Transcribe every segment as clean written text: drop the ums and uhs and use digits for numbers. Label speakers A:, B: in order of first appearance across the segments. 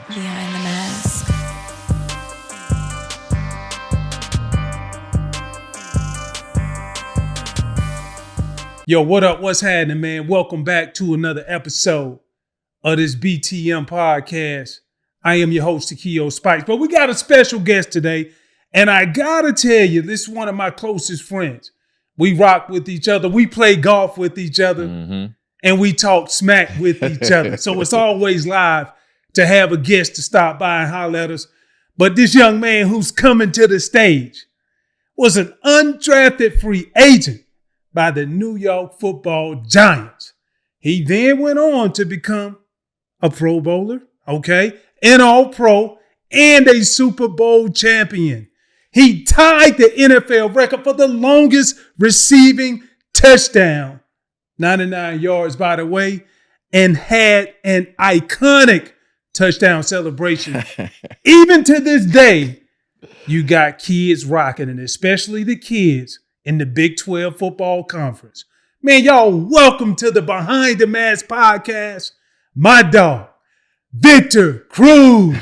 A: Behind the mask.
B: Yo, what up? What's happening, man? Welcome back to another episode of this BTM podcast. I am your host, Takeo Spikes, but we got a special guest today, and I gotta tell you, this is one of my closest friends. We rock with each other, we play golf with each other, and we talk smack with each other. So it's always live to have a guest to stop by and holler at us. But this young man who's coming to the stage was an undrafted free agent by the New York Football Giants. He then went on to become a Pro Bowler, an All-Pro, and a Super Bowl champion. He tied the NFL record for the longest receiving touchdown, 99 yards, by the way, and had an iconic touchdown celebration. Even to this day, you got kids rocking, and especially the kids in the Big 12 Football Conference. Man, y'all, welcome to the Behind the Mask podcast. My dog, Victor Cruz.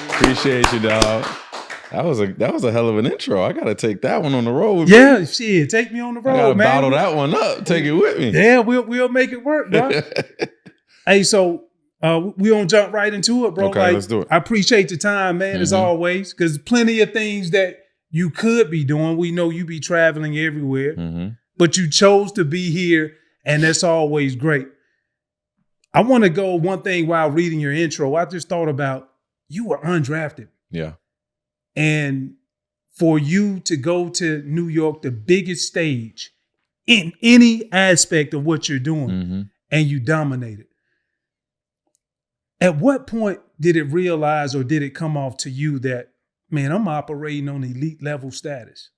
C: Appreciate you, dog. That was a hell of an intro. I gotta take that one on the road.
B: Yeah, shit, take me on the road,
C: I gotta
B: man.
C: bottle that one up. Take it with me.
B: Yeah, we'll make it work, bro. Hey, so we gonna jump right into it, bro.
C: Okay, let's do it.
B: I appreciate the time, man, as always, because plenty of things that you could be doing. We know you be traveling everywhere, but you chose to be here, and that's always great. I want to go one thing while reading your intro. I just thought about you were undrafted.
C: Yeah.
B: And for you to go to New York, the biggest stage in any aspect of what you're doing, and you dominated. At what point did it realize or did it come off to you that, man, I'm operating on elite level status?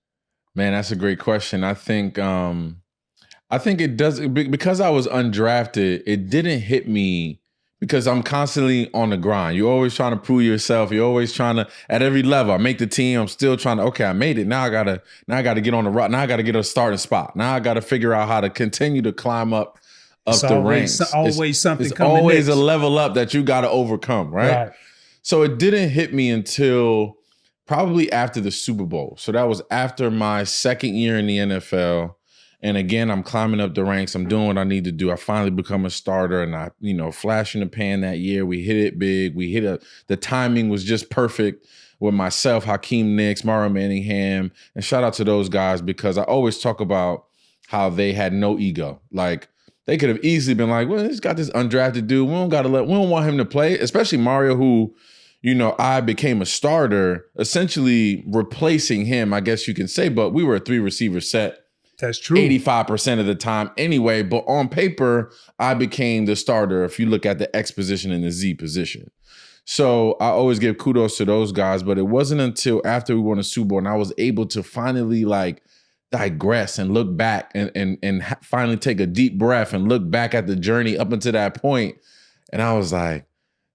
C: Man, that's a great question. I think it does, because I was undrafted, it didn't hit me because I'm constantly on the grind. You're always trying to prove yourself. You're always trying to, at every level, I make the team. I'm still trying to, okay, I made it. Now I gotta get on the route. Now I gotta get a starting spot. Now I gotta figure out how to continue to climb up the ranks.
B: It's always something coming
C: It's always
B: next.
C: a level up that you gotta overcome, right? So it didn't hit me until probably after the Super Bowl. So that was after my second year in the NFL. And again, I'm climbing up the ranks. I'm doing what I need to do. I finally become a starter, and I, flash in the pan that year. We hit it big. The timing was just perfect with myself, Hakeem Nicks, Mario Manningham, and shout out to those guys, because I always talk about how they had no ego. Like, they could have easily been like, well, he's got this undrafted dude. We don't want him to play, especially Mario, who, I became a starter, essentially replacing him, I guess you can say, but we were a 3-receiver set.
B: That's true.
C: 85% of the time anyway, but on paper, I became the starter if you look at the X position and the Z position. So I always give kudos to those guys, but it wasn't until after we won a Super Bowl and I was able to finally digress and look back and finally take a deep breath and look back at the journey up until that point. And I was like,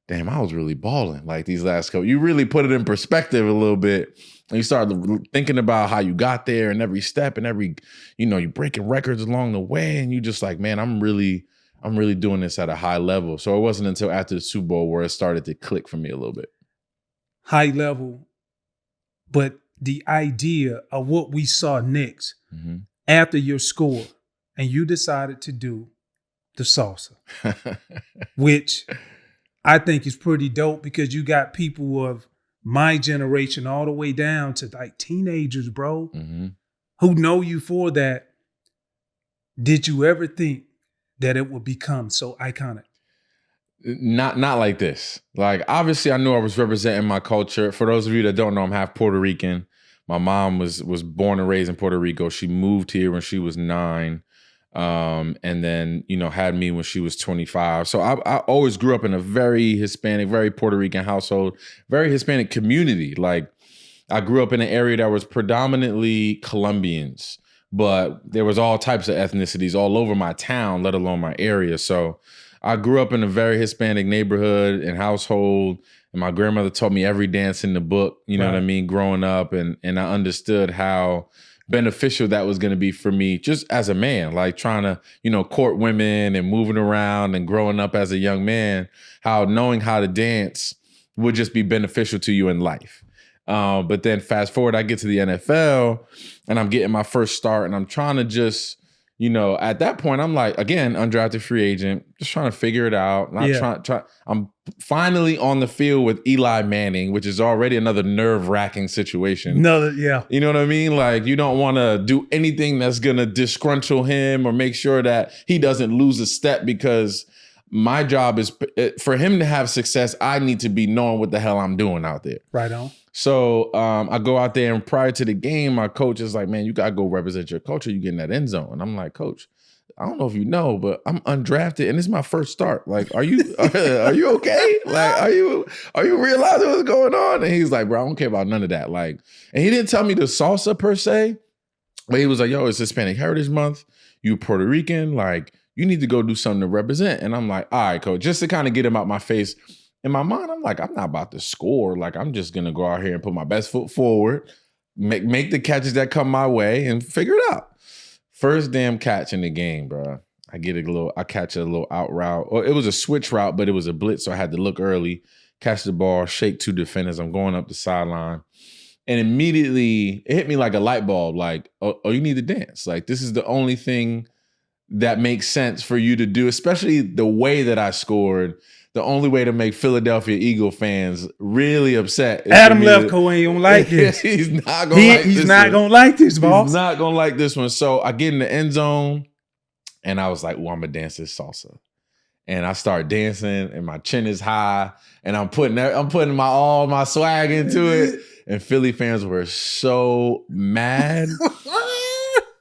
C: damn, I was really balling like these last couple. You really put it in perspective a little bit. And you start thinking about how you got there and every step and every, you're breaking records along the way. And you just like, man, I'm really doing this at a high level. So it wasn't until after the Super Bowl where it started to click for me a little bit.
B: High level, but the idea of what we saw next after your score, and you decided to do the salsa, which I think is pretty dope, because you got people of my generation all the way down to like teenagers, bro, who know you for that. Did you ever think that it would become so iconic?
C: Not like this. Like, obviously I knew I was representing my culture. For those of you that don't know, I'm half Puerto Rican. My mom was born and raised in Puerto Rico. She moved here when she was 9. And then, had me when she was 25. So I always grew up in a very Hispanic, very Puerto Rican household, very Hispanic community. Like, I grew up in an area that was predominantly Colombians, but there was all types of ethnicities all over my town, let alone my area. So I grew up in a very Hispanic neighborhood and household. And my grandmother taught me every dance in the book, you know what I mean, growing up. And I understood how beneficial that was going to be for me just as a man, like trying to, court women and moving around and growing up as a young man, how knowing how to dance would just be beneficial to you in life. But then fast forward, I get to the NFL and I'm getting my first start and I'm trying to just, at that point, I'm like, again, undrafted free agent, just trying to figure it out. I'm finally on the field with Eli Manning, which is already another nerve-wracking situation. You know what I mean? Like, you don't want to do anything that's going to disgruntle him or make sure that he doesn't lose a step, because my job is for him to have success. I need to be knowing what the hell I'm doing out there.
B: Right on.
C: So I go out there, and prior to the game, my coach is like, man, you got to go represent your culture. You get in that end zone. And I'm like, Coach, I don't know if you know, but I'm undrafted and it's my first start. Like, are you okay? Like, are you realizing what's going on? And he's like, bro, I don't care about none of that. Like, and he didn't tell me the salsa per se, but he was like, yo, it's Hispanic Heritage Month. You Puerto Rican, like, you need to go do something to represent. And I'm like, all right, coach, just to kind of get him out my face. In my mind, I'm like, I'm not about to score. Like, I'm just going to go out here and put my best foot forward, make the catches that come my way and figure it out. First damn catch in the game, bro. I catch a little out route. Or it was a switch route, but it was a blitz, so I had to look early, catch the ball, shake two defenders. I'm going up the sideline. And immediately, it hit me like a light bulb. Like, oh, you need to dance. Like, this is the only thing that makes sense for you to do, especially the way that I scored. The only way to make Philadelphia Eagle fans really upset is
B: Adam Lefkoe ain't gonna like this.
C: He's not gonna like this,
B: boss.
C: He's not gonna like this one. So I get in the end zone and I was like, well, I'm gonna dance this salsa. And I start dancing and my chin is high and I'm putting all my swag into it. And Philly fans were so mad.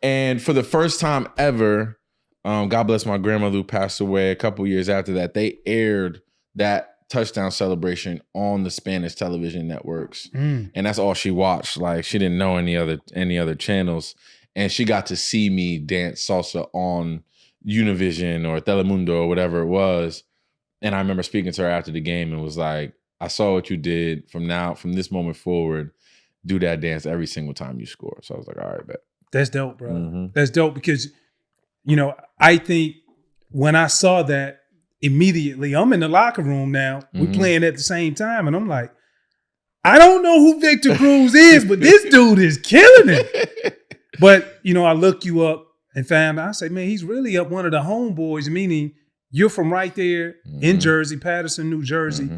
C: And for the first time ever, God bless my grandmother who passed away a couple years after that, they aired that touchdown celebration on the Spanish television networks. And that's all she watched. Like, she didn't know any other channels. And she got to see me dance salsa on Univision or Telemundo or whatever it was. And I remember speaking to her after the game and was like, I saw what you did. From this moment forward, do that dance every single time you score. So I was like, all right, bet.
B: That's dope, bro. Mm-hmm. That's dope because, I think when I saw that, immediately, I'm in the locker room now. We're playing at the same time. And I'm like, I don't know who Victor Cruz is, but this dude is killing it. But, I look you up and I say, man, he's really up one of the homeboys, meaning you're from right there in Jersey, Patterson, New Jersey.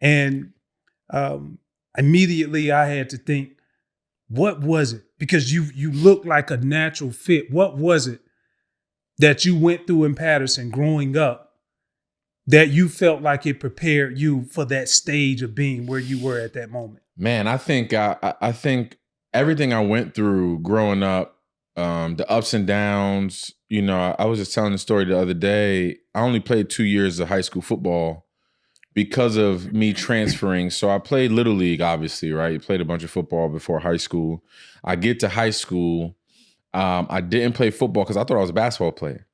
B: And immediately I had to think, what was it? Because you look like a natural fit. What was it that you went through in Patterson growing up that you felt like it prepared you for that stage of being where you were at that moment?
C: Man, I think everything I went through growing up, the ups and downs, I was just telling the story the other day. I only played 2 years of high school football because of me transferring. So I played Little League, obviously, right? Played a bunch of football before high school. I get to high school. I didn't play football because I thought I was a basketball player.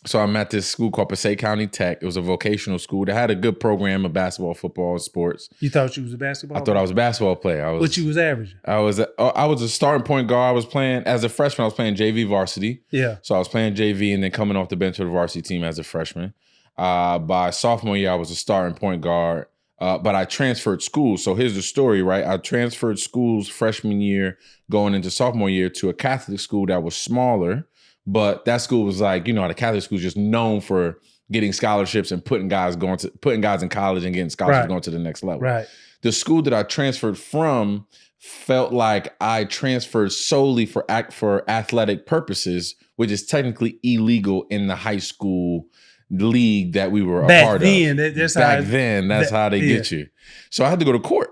C: So I'm at this school called Passaic County Tech. It was a vocational school that had a good program of basketball, football, and sports.
B: You thought you was a basketball player?
C: I thought I was a basketball player.
B: But you was averaging?
C: I was a starting point guard. I was playing, as a freshman, I was playing JV varsity. Yeah. So I was playing JV and then coming off the bench of the varsity team as a freshman. By sophomore year, I was a starting point guard. But I transferred schools. So here's the story, right? I transferred schools freshman year going into sophomore year to a Catholic school that was smaller. But that school was like, the Catholic school is just known for getting scholarships and putting guys in college and getting scholarships going to the next level. Right. The school that I transferred from felt like I transferred solely for athletic purposes, which is technically illegal in the high school league that we were a part of. That's how they get you. So I had to go to court.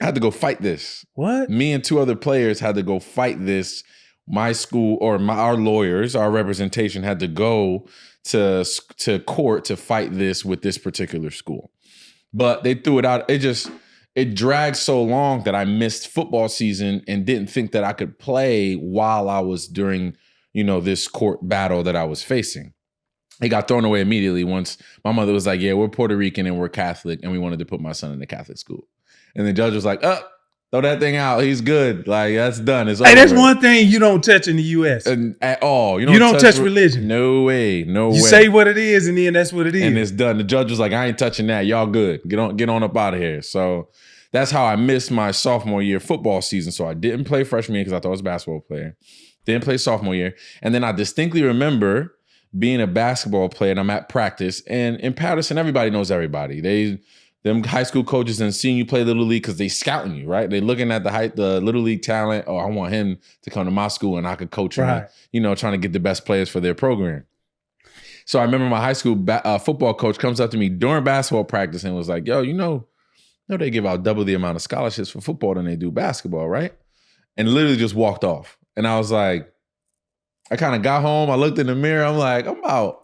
C: I had to go fight this. What? Me and two other players had to go fight this. My school or our lawyers, our representation had to go to court to fight this with this particular school. But they threw it out. It dragged so long that I missed football season and didn't think that I could play while I was during, this court battle that I was facing. It got thrown away immediately once my mother was like, yeah, we're Puerto Rican and we're Catholic and we wanted to put my son in the Catholic school. And the judge was like, Throw that thing out. He's good. Like, that's done. It's
B: Hey,
C: over.
B: that's one thing you don't touch in the U.S.
C: At all.
B: You don't touch religion.
C: No way. No way.
B: You say what it is, and then that's what it is.
C: And it's done. The judge was like, I ain't touching that. Y'all good. Get on up out of here. So that's how I missed my sophomore year football season. So I didn't play freshman year because I thought I was a basketball player. Didn't play sophomore year. And then I distinctly remember being a basketball player, and I'm at practice. And in Patterson, everybody knows everybody. Them high school coaches and seeing you play Little League because they scouting you, right? They looking at the Little League talent. Oh, I want him to come to my school and I could coach him,
B: right.
C: Trying to get the best players for their program. So I remember my high school football coach comes up to me during basketball practice and was like, yo, they give out double the amount of scholarships for football than they do basketball, right? And literally just walked off. And I was like, I kind of got home. I looked in the mirror. I'm like, I'm about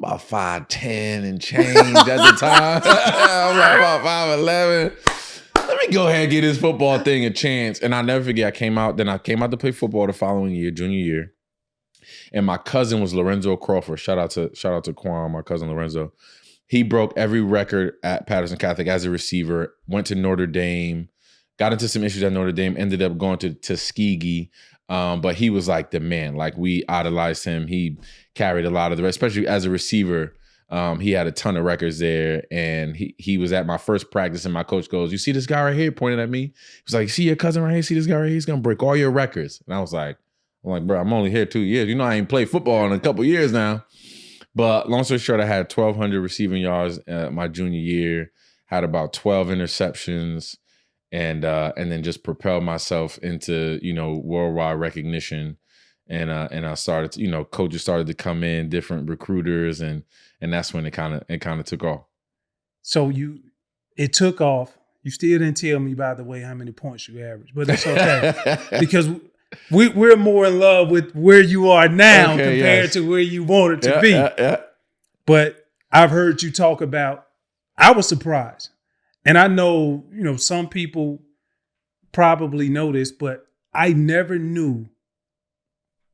C: 5'10" and change at the time. I'm like about 5'11". Let me go ahead and get this football thing a chance. And I'll never forget, I came out to play football the following year, junior year. And my cousin was Lorenzo Crawford. Shout out to Quan, my cousin Lorenzo. He broke every record at Patterson Catholic as a receiver, went to Notre Dame, got into some issues at Notre Dame, ended up going to Tuskegee. But he was like the man. Like, we idolized him. He carried a lot of the rest, especially as a receiver. He had a ton of records there. And he was at my first practice, and my coach goes, you see this guy right here? Pointed at me. He was like, see your cousin right here? See this guy right here? He's going to break all your records. And I was like, bro, I'm only here 2 years. I ain't played football in a couple years now. But long story short, I had 1,200 receiving yards my junior year, had about 12 interceptions, and then just propelled myself into, worldwide recognition. And I started, coaches started to come in, different recruiters, and that's when it kind of took off.
B: So it took off. You still didn't tell me, by the way, how many points you averaged, but that's okay. Because we're more in love with where you are now compared to where you wanted to be. Yeah. But I've heard you talk about, I was surprised. And I know, some people probably know this, but I never knew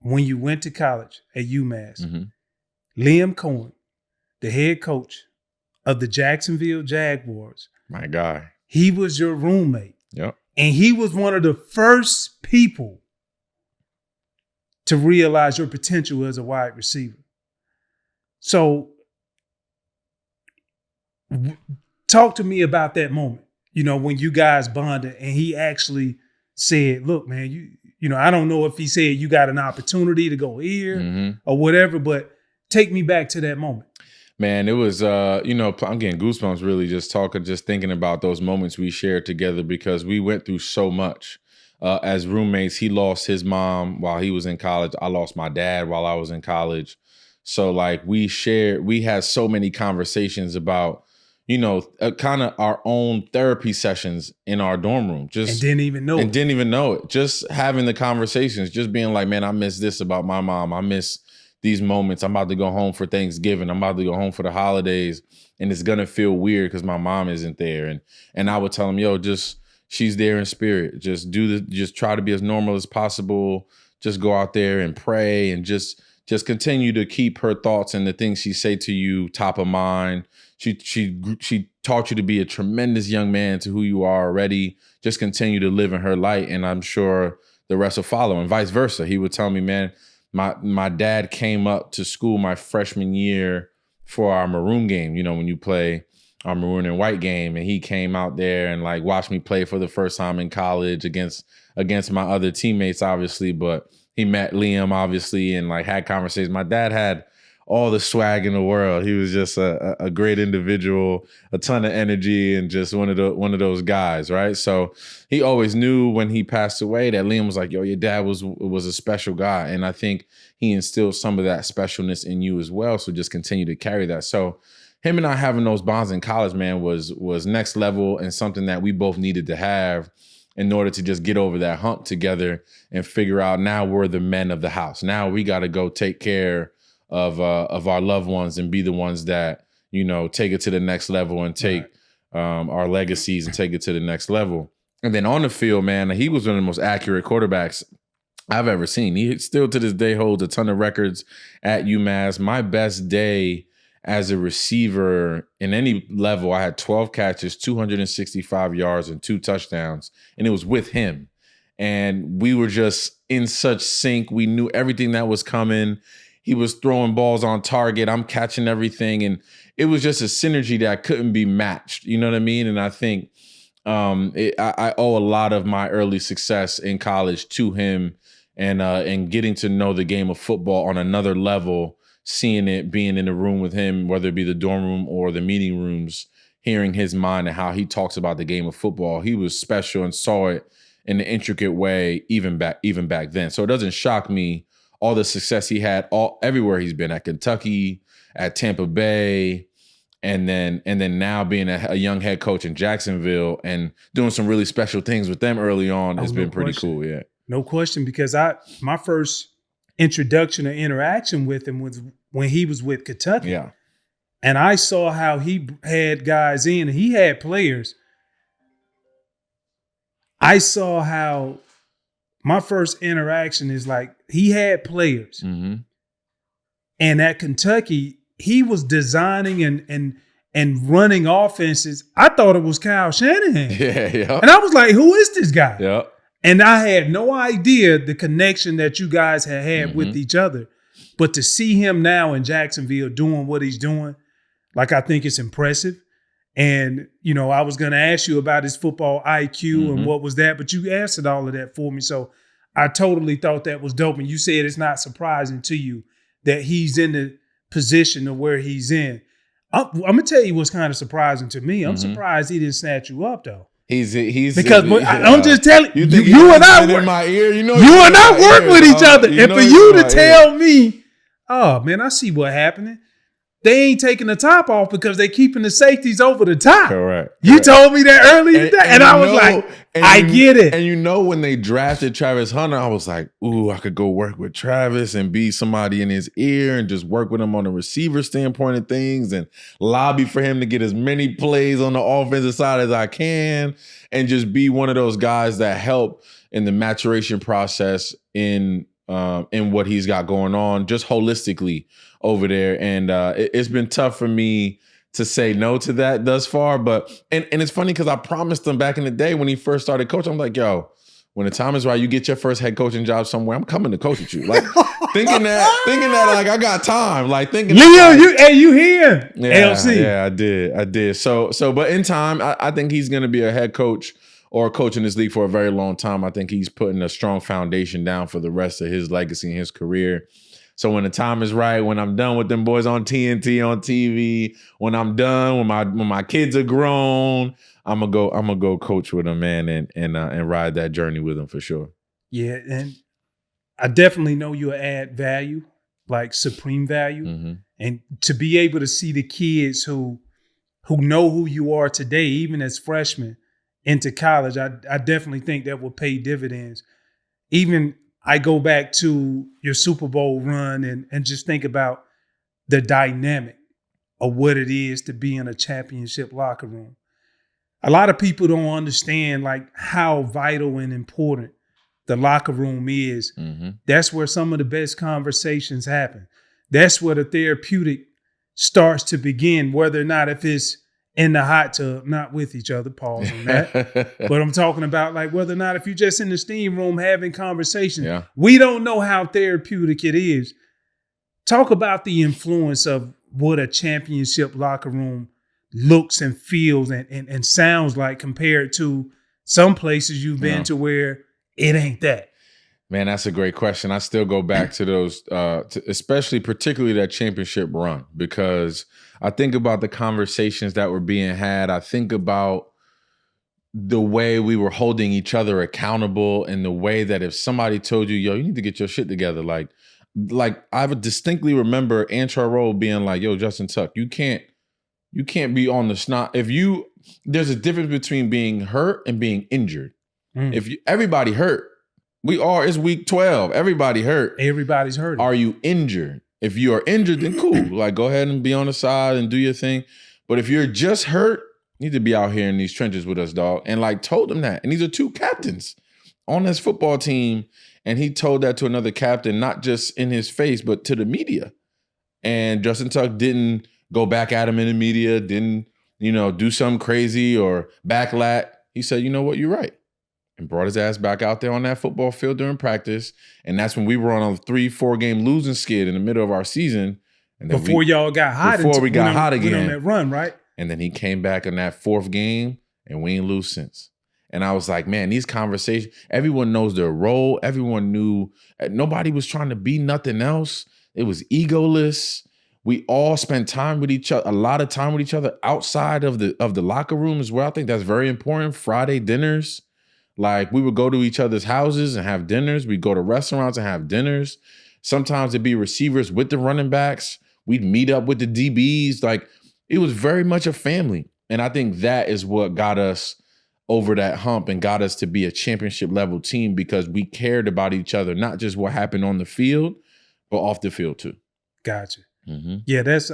B: when you went to college at UMass, Liam Coen, the head coach of the Jacksonville Jaguars.
C: My guy.
B: He was your roommate.
C: Yep.
B: And he was one of the first people to realize your potential as a wide receiver. So talk to me about that moment, when you guys bonded and he actually said, look, man, I don't know if he said you got an opportunity to go here or whatever, but take me back to that moment.
C: Man, it was, I'm getting goosebumps really just thinking about those moments we shared together, because we went through so much. As roommates, he lost his mom while he was in college. I lost my dad while I was in college. So like we had so many conversations about, kind of our own therapy sessions in our dorm room. And didn't even know it. Just having the conversations, just being like, man, I miss this about my mom. I miss these moments. I'm about to go home for Thanksgiving. I'm about to go home for the holidays. And it's going to feel weird because my mom isn't there. And I would tell him, she's there in spirit. Just try to be as normal as possible. Just go out there and pray and just continue to keep her thoughts and the things she say to you top of mind. She taught you to be a tremendous young man to who you are already. Just continue to live in her light, and I'm sure the rest will follow, and vice versa. He would tell me, man, my dad came up to school my freshman year for our maroon game, when you play our maroon and white game, and he came out there and like watched me play for the first time in college against my other teammates, obviously, but he met Liam, obviously, and like had conversations. My dad had all the swag in the world. He was just a great individual, a ton of energy, and just one of those guys, right? So he always knew when he passed away that Liam was like, yo, your dad was a special guy. And I think he instilled some of that specialness in you as well. So just continue to carry that. So him and I having those bonds in college, man, was next level, and something that we both needed to have in order to just get over that hump together and figure out, now we're the men of the house. Now we got to go take care of our loved ones and be the ones that, take it to the next level and take our legacies and take it to the next level. And then on the field, man, he was one of the most accurate quarterbacks I've ever seen. He still to this day holds a ton of records at UMass. My best day as a receiver in any level. I had 12 catches, 265 yards, and 2 touchdowns, and it was with him. And we were just in such sync. We knew everything that was coming. He was throwing balls on target. I'm catching everything. And it was just a synergy that couldn't be matched. You know what I mean? And I think I owe a lot of my early success in college to him, and getting to know the game of football on another level, seeing it, being in the room with him, whether it be the dorm room or the meeting rooms, hearing his mind and how he talks about the game of football. He was special and saw it in an intricate way even back then. So it doesn't shock me all the success he had everywhere he's been, at Kentucky, at Tampa Bay, and then now being a young head coach in Jacksonville and doing some really special things with them early on has been pretty cool. Yeah.
B: No question, because my first introduction or interaction with him was when he was with Kentucky.
C: Yeah.
B: And I saw how he had guys in, and he had players. I saw how my first interaction is like he had players.
C: Mm-hmm.
B: And at Kentucky, he was designing and running offenses. I thought it was Kyle Shanahan.
C: Yeah.
B: And I was like, who is this guy?
C: Yeah.
B: And I had no idea the connection that you guys had with each other. But to see him now in Jacksonville doing what he's doing, like, I think it's impressive. And, you know, I was going to ask you about his football IQ and what was that, but you answered all of that for me. So I totally thought that was dope. And you said it's not surprising to you that he's in the position of where he's in. I'm going to tell you what's kind of surprising to me. I'm surprised he didn't snatch you up, though.
C: He's
B: because I'm just telling you and I work
C: in my ear. You
B: and I work with each other, and for you to tell me, oh man, I see what happening. They ain't taking the top off because they keeping the safeties over the top.
C: Correct.
B: You told me that earlier today, and I was like, I get it.
C: And you know, when they drafted Travis Hunter, I was like, ooh, I could go work with Travis and be somebody in his ear and just work with him on the receiver standpoint of things and lobby for him to get as many plays on the offensive side as I can, and just be one of those guys that help in the maturation process in what he's got going on, just holistically over there. And it's been tough for me to say no to that thus far. But and it's funny because I promised him back in the day when he first started coaching, I'm like, yo, when the time is right, you get your first head coaching job somewhere, I'm coming to coach with you. Like thinking that like I got time. Like thinking
B: you here.
C: Yeah,
B: LC.
C: Yeah, I did. So but in time, I think he's gonna be a head coach or coach in this league for a very long time. I think he's putting a strong foundation down for the rest of his legacy and his career. So when the time is right, when I'm done with them boys on TNT on TV, when I'm done, when my kids are grown, I'm gonna go coach with them, man, and ride that journey with them for sure.
B: Yeah, and I definitely know you'll add value, like supreme value, and to be able to see the kids who know who you are today, even as freshmen into college, I definitely think that will pay dividends. Even I go back to your Super Bowl run and just think about the dynamic of what it is to be in a championship locker room. A lot of people don't understand like how vital and important the locker room is. That's where some of the best conversations happen. That's where the therapeutic starts to begin, whether or not if it's in the hot tub, not with each other, pause on that. But I'm talking about like whether or not if you're just in the steam room having conversations.
C: Yeah.
B: We don't know how therapeutic it is. Talk about the influence of what a championship locker room looks and feels and sounds like compared to some places you've been to where it ain't that.
C: Man, that's a great question. I still go back to those, especially particularly that championship run, because I think about the conversations that were being had. I think about the way we were holding each other accountable, and the way that if somebody told you, yo, you need to get your shit together. Like I would distinctly remember Antrell Roll being like, yo, Justin Tuck, you can't be on the snot. There's a difference between being hurt and being injured. Everybody hurt. It's week 12. Everybody hurt.
B: Everybody's hurt.
C: Are you injured? If you are injured, then cool. Like, go ahead and be on the side and do your thing. But if you're just hurt, you need to be out here in these trenches with us, dog. And like told them that. And these are 2 captains on this football team. And he told that to another captain, not just in his face, but to the media. And Justin Tuck didn't go back at him in the media, didn't, do something crazy or backlat. He said, you know what, you're right. And brought his ass back out there on that football field during practice. And that's when we were on a 3-4 game losing skid in the middle of our season. And then
B: before y'all got hot.
C: Before we got hot again.
B: Went on that run, right?
C: And then he came back in that 4th game and we ain't lose since. And I was like, man, these conversations, everyone knows their role. Everyone knew, nobody was trying to be nothing else. It was egoless. We all spent time with each other, a lot of time with each other outside of the locker room as well. I think that's very important. Friday dinners. Like we would go to each other's houses and have dinners. We'd go to restaurants and have dinners. Sometimes it'd be receivers with the running backs. We'd meet up with the DBs. Like it was very much a family. And I think that is what got us over that hump and got us to be a championship level team because we cared about each other, not just what happened on the field, but off the field too.
B: Gotcha.
C: Mm-hmm.
B: Yeah, that's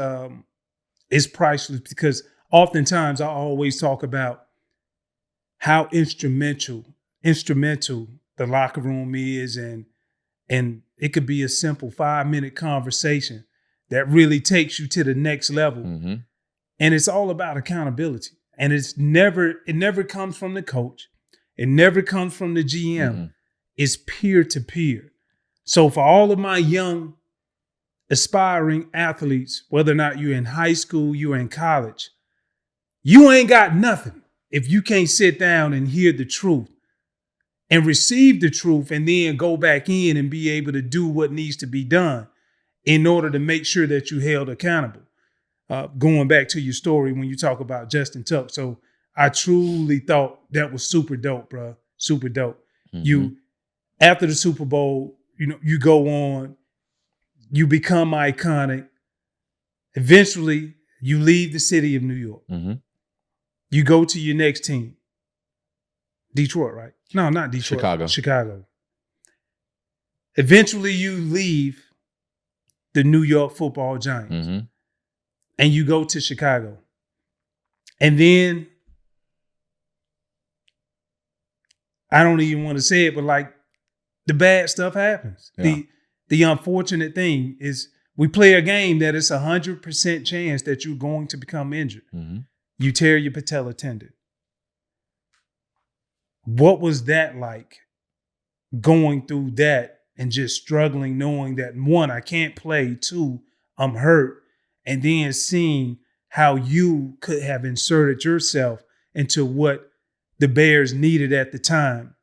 B: it's priceless because oftentimes I always talk about how instrumental the locker room is, and it could be a simple 5-minute conversation that really takes you to the next level.
C: Mm-hmm.
B: And it's all about accountability. And it never comes from the coach. It never comes from the GM. Mm-hmm. It's peer to peer. So for all of my young aspiring athletes, whether or not you're in high school, you're in college, you ain't got nothing if you can't sit down and hear the truth and receive the truth and then go back in and be able to do what needs to be done in order to make sure that you're held accountable. Going back to your story when you talk about Justin Tuck. So I truly thought that was super dope, bro. Super dope. Mm-hmm. You, after the Super Bowl, you go on, you become iconic. Eventually, you leave the city of New York.
C: Mm-hmm.
B: You go to your next team. Detroit, right? No, not Detroit. Chicago. Eventually, you leave the New York Football Giants.
C: Mm-hmm.
B: And you go to Chicago. And then, I don't even want to say it, but like the bad stuff happens. Yeah. The unfortunate thing is we play a game that it's 100% chance that you're going to become injured.
C: Mm-hmm.
B: You tear your patella tendon. What was that like going through that and just struggling knowing that, one, I can't play, two, I'm hurt, and then seeing how you could have inserted yourself into what the Bears needed at the time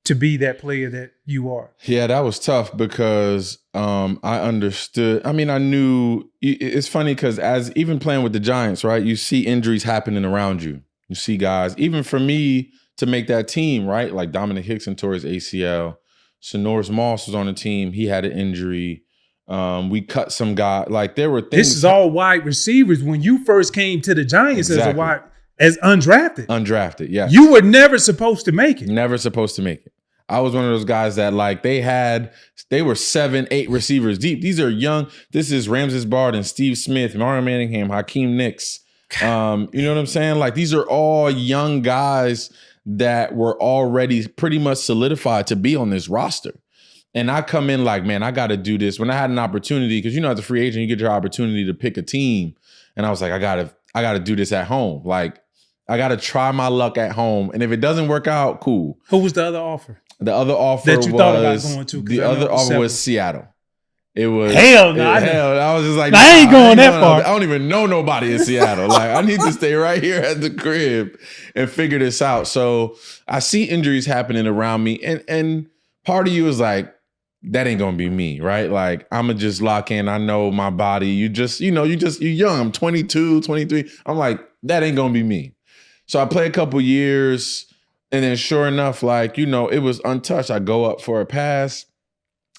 B: to be that player that you are?
C: Yeah, that was tough because I understood. I mean, I knew. It's funny because as even playing with the Giants, right, you see injuries happening around you. You see guys, even for me to make that team, right, like Dominic Hickson tore his ACL. Sonoris Moss was on the team. He had an injury. We cut some guy. Like there were things.
B: This is all wide receivers. When you first came to the Giants as undrafted.
C: Undrafted, yeah.
B: You were never supposed to make it.
C: Never supposed to make it. I was one of those guys that like they were 7-8 receivers deep. These are young. This is Ramses Barden, Steve Smith, Mario Manningham, Hakeem Nicks. You know what I'm saying? Like these are all young guys that were already pretty much solidified to be on this roster. And I come in like, man, I got to do this. When I had an opportunity, because as a free agent, you get your opportunity to pick a team. And I was like, I gotta do this at home. Like, I gotta try my luck at home. And if it doesn't work out, cool.
B: Who was the other offer?
C: The other offer
B: that you thought about going to?
C: The other offer was Seattle. It was
B: hell no.
C: I was just like,
B: I ain't going that far.
C: I don't even know nobody in Seattle. Like, I need to stay right here at the crib and figure this out. So I see injuries happening around me, and part of you is like, that ain't gonna be me, right? Like, I'ma just lock in. I know my body. You're young. I'm 22, 23. I'm like, that ain't gonna be me. So I play a couple years, and then sure enough, like, it was untouched. I go up for a pass,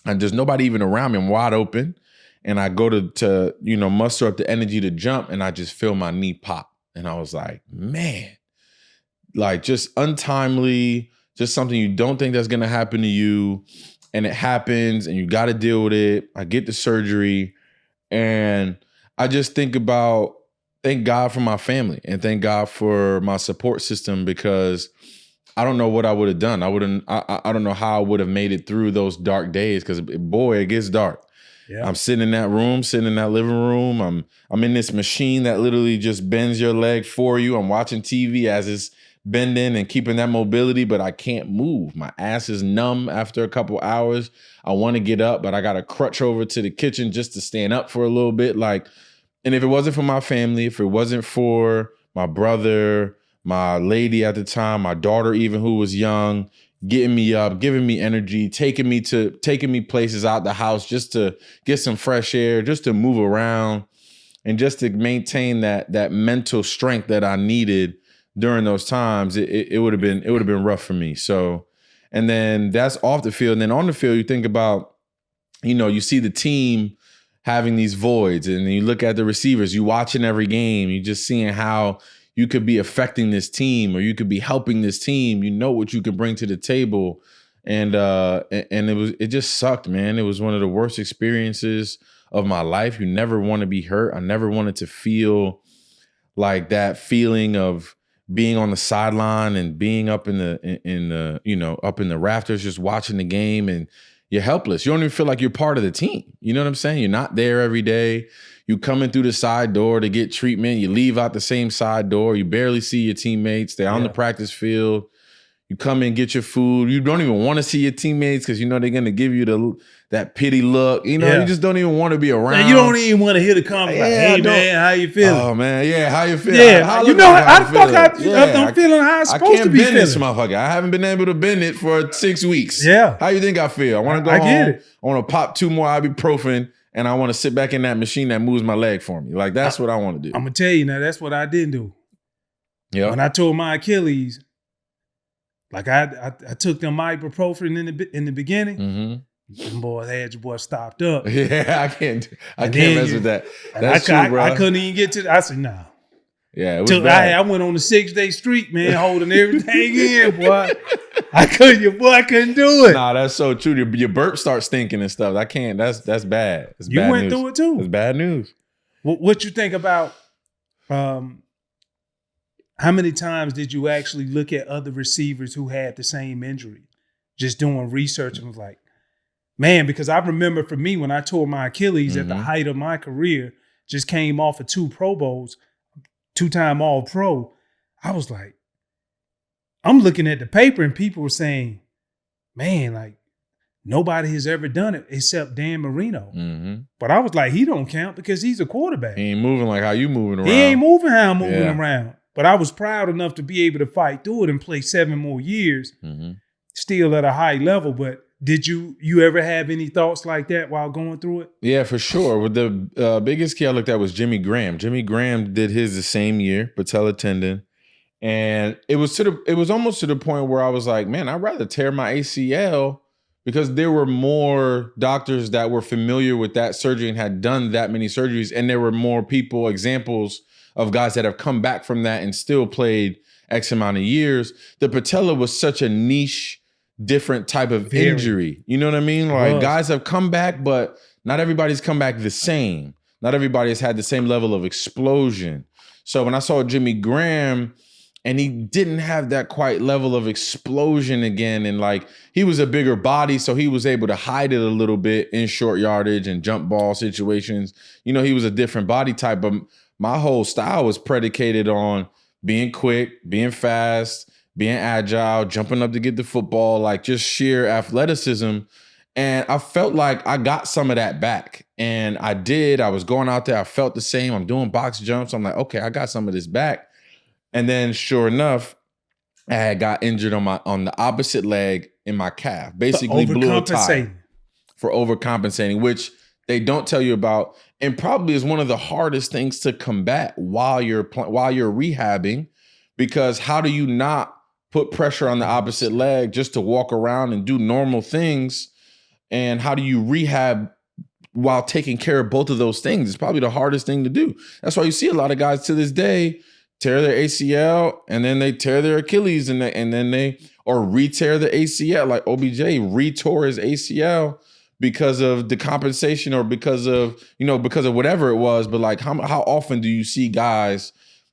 C: and there's nobody even around me. I'm wide open, and I go to muster up the energy to jump, and I just feel my knee pop. And I was like, man, like just untimely, just something you don't think that's gonna happen to you. And it happens, and you got to deal with it. I get the surgery, and I just thank God for my family, and thank God for my support system, because I don't know what I would have done. I don't know how I would have made it through those dark days, because boy, it gets dark.
B: Yeah.
C: I'm sitting in that room, sitting in that living room. I'm in this machine that literally just bends your leg for you. I'm watching TV as it's bending and keeping that mobility, but I can't move. My ass is numb after a couple hours. I want to get up, but I got to crutch over to the kitchen just to stand up for a little bit. Like, and if it wasn't for my family, if it wasn't for my brother, my lady at the time, my daughter even who was young, getting me up, giving me energy, taking me places out the house just to get some fresh air, just to move around and just to maintain that mental strength that I needed during those times, it would have been rough for me. So, and then that's off the field. And then on the field, you think about, you see the team having these voids, and you look at the receivers, you watching every game, you just seeing how you could be affecting this team or you could be helping this team. You know what you can bring to the table. And it just sucked, man. It was one of the worst experiences of my life. You never want to be hurt. I never wanted to feel like that feeling of being on the sideline and being up in the rafters, just watching the game, and you're helpless. You don't even feel like you're part of the team. You know what I'm saying? You're not there every day. You come in through the side door to get treatment. You leave out the same side door. You barely see your teammates. They're on the practice field. You come in, get your food. You don't even want to see your teammates because they're going to give you that pity look. You just don't even want to be around.
B: And you don't even want to hear the comment like, hey, man, how you feeling?
C: Oh, man, yeah, how you feeling?
B: Yeah, I'm feeling how I'm supposed to be feeling.
C: I can't bend this motherfucker. I haven't been able to bend it for 6 weeks.
B: Yeah.
C: How you think I feel? I want to go home. I want to pop 2 more ibuprofen, and I want to sit back in that machine that moves my leg for me. Like, that's what I want to do.
B: I'm going to tell you now, that's what I didn't do.
C: Yeah.
B: When I tore my Achilles, like I took them ibuprofen in the beginning.
C: Mm-hmm.
B: Them boys had your boy stopped up.
C: Yeah, I can't mess with that. That's true, bro.
B: I couldn't even get to. I said, "No."
C: Yeah, it was bad.
B: I went on a 6-day streak, man, holding everything in, boy. I couldn't do it.
C: Nah, that's so true. Your burp starts stinking and stuff. I can't. That's bad. It's
B: you
C: bad
B: went
C: news.
B: through it too.
C: It's bad news.
B: What you think about? How many times did you actually look at other receivers who had the same injury? Just doing research and was like, man, because I remember for me when I tore my Achilles at the height of my career, just came off of 2 Pro Bowls, 2-time All-Pro. I was like, I'm looking at the paper and people were saying, man, like nobody has ever done it except Dan Marino.
C: Mm-hmm.
B: But I was like, he don't count because he's a quarterback.
C: He ain't moving like how you moving around.
B: He ain't moving how I'm moving around. But I was proud enough to be able to fight through it and play 7 more years, still at a high level. But did you ever have any thoughts like that while going through it?
C: Yeah, for sure. With the biggest key I looked at was Jimmy Graham. Jimmy Graham did his the same year, patella tendon. And it was almost to the point where I was like, man, I'd rather tear my ACL because there were more doctors that were familiar with that surgery and had done that many surgeries. And there were more examples of guys that have come back from that and still played X amount of years. The patella was such a niche, different type of injury. You know what I mean? Like guys have come back, but not everybody's come back the same. Not everybody has had the same level of explosion. So when I saw Jimmy Graham and he didn't have that quite level of explosion again, and like he was a bigger body, so he was able to hide it a little bit in short yardage and jump ball situations. He was a different body type, but my whole style was predicated on being quick, being fast, being agile, jumping up to get the football, like just sheer athleticism. And I felt like I got some of that back. And I did. I was going out there. I felt the same. I'm doing box jumps. I'm like, okay, I got some of this back. And then sure enough, I had got injured on the opposite leg in my calf. Basically blew a tire for overcompensating, which they don't tell you about, and probably is one of the hardest things to combat while you're rehabbing, because how do you not put pressure on the opposite leg just to walk around and do normal things? And how do you rehab while taking care of both of those things? It's probably the hardest thing to do. That's why you see a lot of guys to this day tear their ACL and then they tear their Achilles and then they re-tear the ACL. Like OBJ re-tore his ACL because of the compensation or because of whatever it was. But like how often do you see guys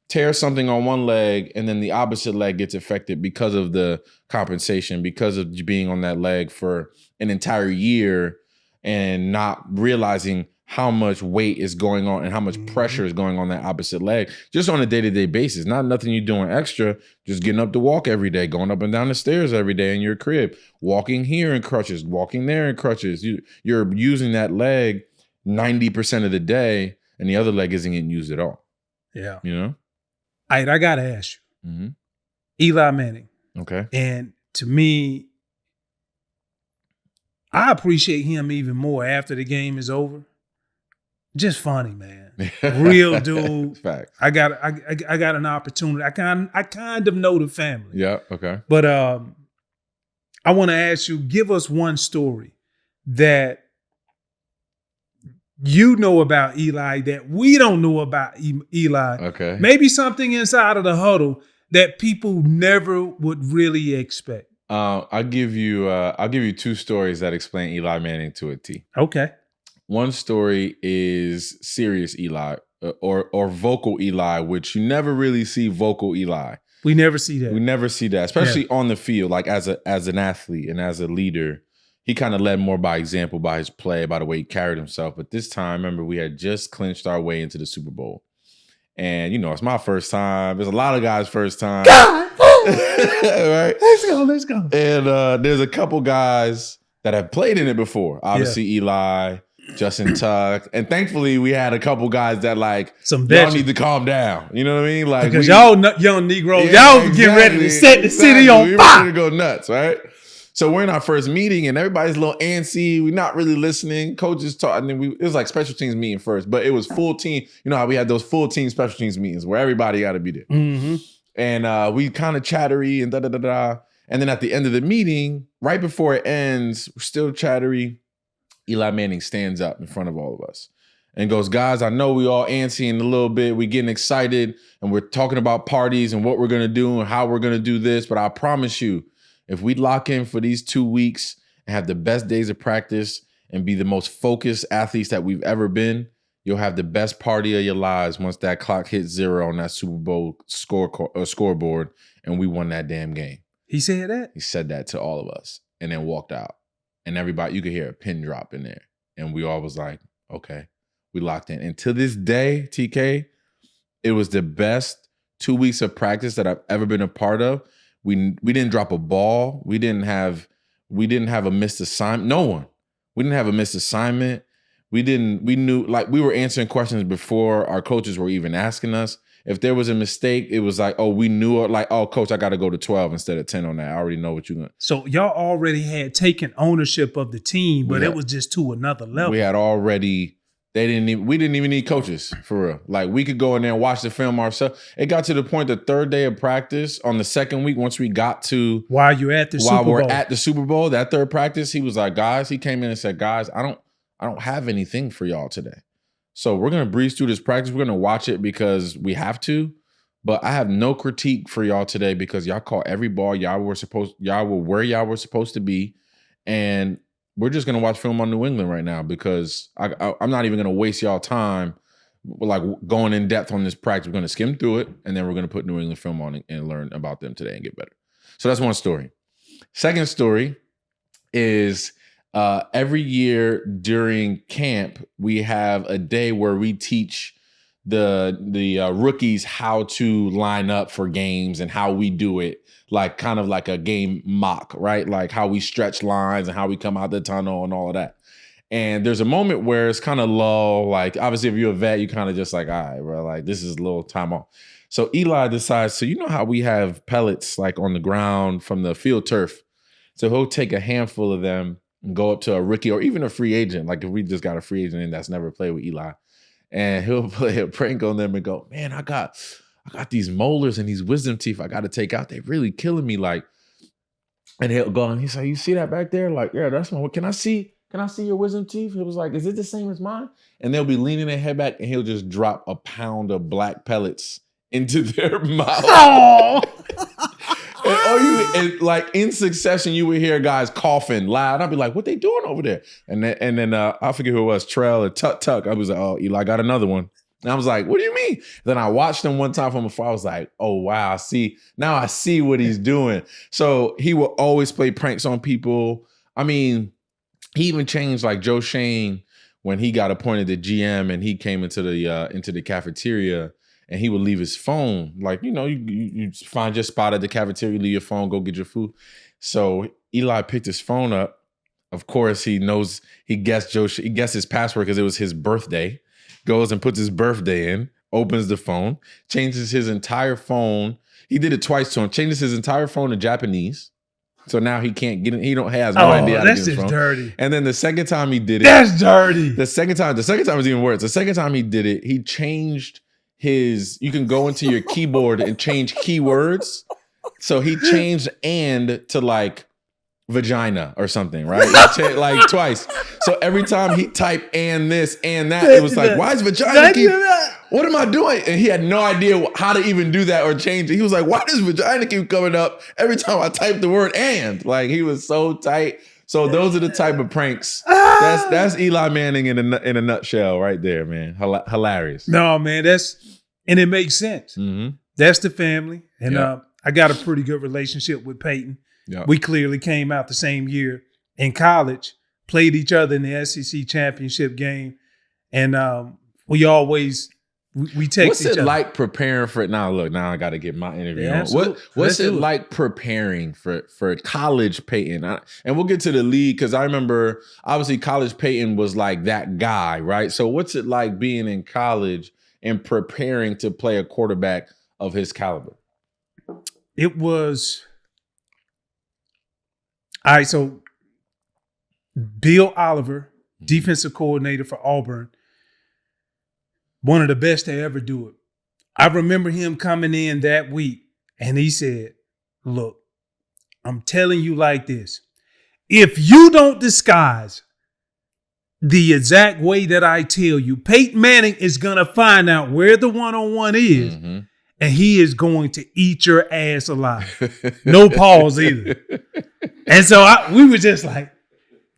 C: tear something on one leg and then the opposite leg gets affected because of the compensation, because of being on that leg for an entire year and not realizing how much weight is going on and how much pressure is going on that opposite leg, just on a day-to-day basis. Not nothing you're doing extra, just getting up to walk every day, going up and down the stairs every day in your crib, walking here in crutches, walking there in crutches. You're using that leg 90% of the day, and the other leg isn't getting used at all.
B: Yeah.
C: You know?
B: All right, I got to ask you. Eli Manning.
C: Okay.
B: And to me, I appreciate him even more after the game is over. Just funny, man. Real dude.
C: Facts.
B: I got an opportunity. I kind of know the family.
C: Yeah. Okay.
B: But I want to ask you, give us one story that you know about Eli that we don't know about Eli.
C: Okay.
B: Maybe something inside of the huddle that people never would really expect.
C: I'll give you two stories that explain Eli Manning to a T.
B: Okay.
C: One story is serious Eli or vocal Eli, which you never really see vocal Eli.
B: We never see that.
C: We never see that, especially on the field, like as an athlete and as a leader. He kind of led more by example, by his play, by the way he carried himself. But this time, remember, we had just clinched our way into the Super Bowl. And, it's my first time. There's a lot of guys' first time.
B: God!
C: Right?
B: Let's go.
C: And there's a couple guys that have played in it before. Obviously, Eli, Justin Tuck. And thankfully, we had a couple guys that y'all need to calm down. You know what I mean?
B: Because y'all young Negroes, y'all get ready to set the city on fire.
C: We're ready to go nuts, right? So we're in our first meeting and everybody's a little antsy. We're not really listening. Coaches taught, and then it was like special teams meeting first, but it was full team. You know how we had those full team special teams meetings where everybody got to be there.
B: Mm-hmm.
C: And we kind of chattery and da-da-da-da. And then at the end of the meeting, right before it ends, we're still chattery. Eli Manning stands up in front of all of us and goes, guys, I know we all antsy in a little bit. We're getting excited and we're talking about parties and what we're going to do and how we're going to do this. But I promise you, if we lock in for these 2 weeks and have the best days of practice and be the most focused athletes that we've ever been, you'll have the best party of your lives once that clock hits 0 on that Super Bowl scoreboard and we won that damn game.
B: He said that?
C: He said that to all of us and then walked out. And everybody, you could hear a pin drop in there. And we all was like, okay, we locked in. And to this day, TK, it was the best 2 weeks of practice that I've ever been a part of. We didn't drop a ball. We didn't have a missed assignment. No one. We didn't have a missed assignment. We knew, we were answering questions before our coaches were even asking us. If there was a mistake, it was like, oh, we knew it. Like, oh, coach, I got to go to 12 instead of 10 on that. I already know what you're going to.
B: So y'all already had taken ownership of the team, but it was just to another level.
C: We had already. We didn't even need coaches, for real. Like, we could go in there and watch the film ourselves. It got to the point the third day of practice on the second week, once we got to
B: while we're at the
C: Super Bowl, that third practice, he was like, guys, he came in and said, guys, I don't have anything for y'all today. So we're gonna breeze through this practice. We're gonna watch it because we have to, but I have no critique for y'all today because y'all caught every ball. Y'all were where y'all were supposed to be. And we're just going to watch film on New England right now because I'm not even going to waste y'all time going in depth on this practice. We're going to skim through it, and then we're going to put New England film on and learn about them today and get better. So that's one story. Second story is every year during camp, we have a day where we teach the rookies how to line up for games and how we do it. Like kind of like a game mock, right? Like how we stretch lines and how we come out the tunnel and all of that. And there's a moment where it's kind of low. Like obviously if you're a vet, you kind of just like, all right, bro, like this is a little time off. So Eli decides, so you know how we have pellets like on the ground from the field turf. So he'll take a handful of them and go up to a rookie or even a free agent. Like if we just got a free agent in that's never played with Eli. And he'll play a prank on them and go, man, I got these molars and these wisdom teeth I got to take out. They're really killing me. Like, and he'll go and he's like, you see that back there? Like, yeah, that's my, can I see your wisdom teeth? He was like, is it the same as mine? And they'll be leaning their head back and he'll just drop a pound of black pellets into their mouth.
B: Oh.
C: and like in succession, you would hear guys coughing loud. I'd be like, what they doing over there? And then I forget who it was, Trell or Tuck. I was like, oh, Eli got another one. And I was like, what do you mean? Then I watched him one time from afar. I was like, oh, wow, now I see what he's doing. So he will always play pranks on people. I mean, he even changed like Joe Shane when he got appointed to GM and he came into the cafeteria and he would leave his phone. Like, you find your spot at the cafeteria, leave your phone, go get your food. So Eli picked his phone up. Of course, he guessed his password because it was his birthday. Goes and puts his birthday in, opens the phone, changes his entire phone. He did it twice to him, changes his entire phone to Japanese. So now he can't get in. He has no idea how to get his phone. That's just dirty. And then the second time he did it.
B: That's dirty.
C: The second time was even worse. The second time he did it, he changed you can go into your keyboard and change keywords. So he changed "and" to like vagina or something, right? Like twice. So every time he typed "and this and that," it was like, why is vagina what am I doing? And he had no idea how to even do that or change it. He was like, why does vagina keep coming up every time I type the word "and"? Like, he was so tight. So those are the type of pranks. That's Eli Manning in a nutshell right there, man. Hilarious.
B: No, man, and it makes sense. Mm-hmm. That's the family. And I got a pretty good relationship with Peyton. Yep. We clearly came out the same year in college, played each other in the SEC championship game. And we always, we text
C: What's
B: each other.
C: What's it like preparing for it? Now I got to get my interview on. What's it like preparing for college Peyton? And we'll get to the league because I remember, obviously, college Peyton was like that guy, right? So what's it like being in college and preparing to play a quarterback of his caliber?
B: It was... All right, so Bill Oliver, defensive coordinator for Auburn, one of the best to ever do it. I remember him coming in that week, and he said, look, I'm telling you like this. If you don't disguise the exact way that I tell you, Peyton Manning is going to find out where the one-on-one is, and he is going to eat your ass alive. No pause either. And so we were just like,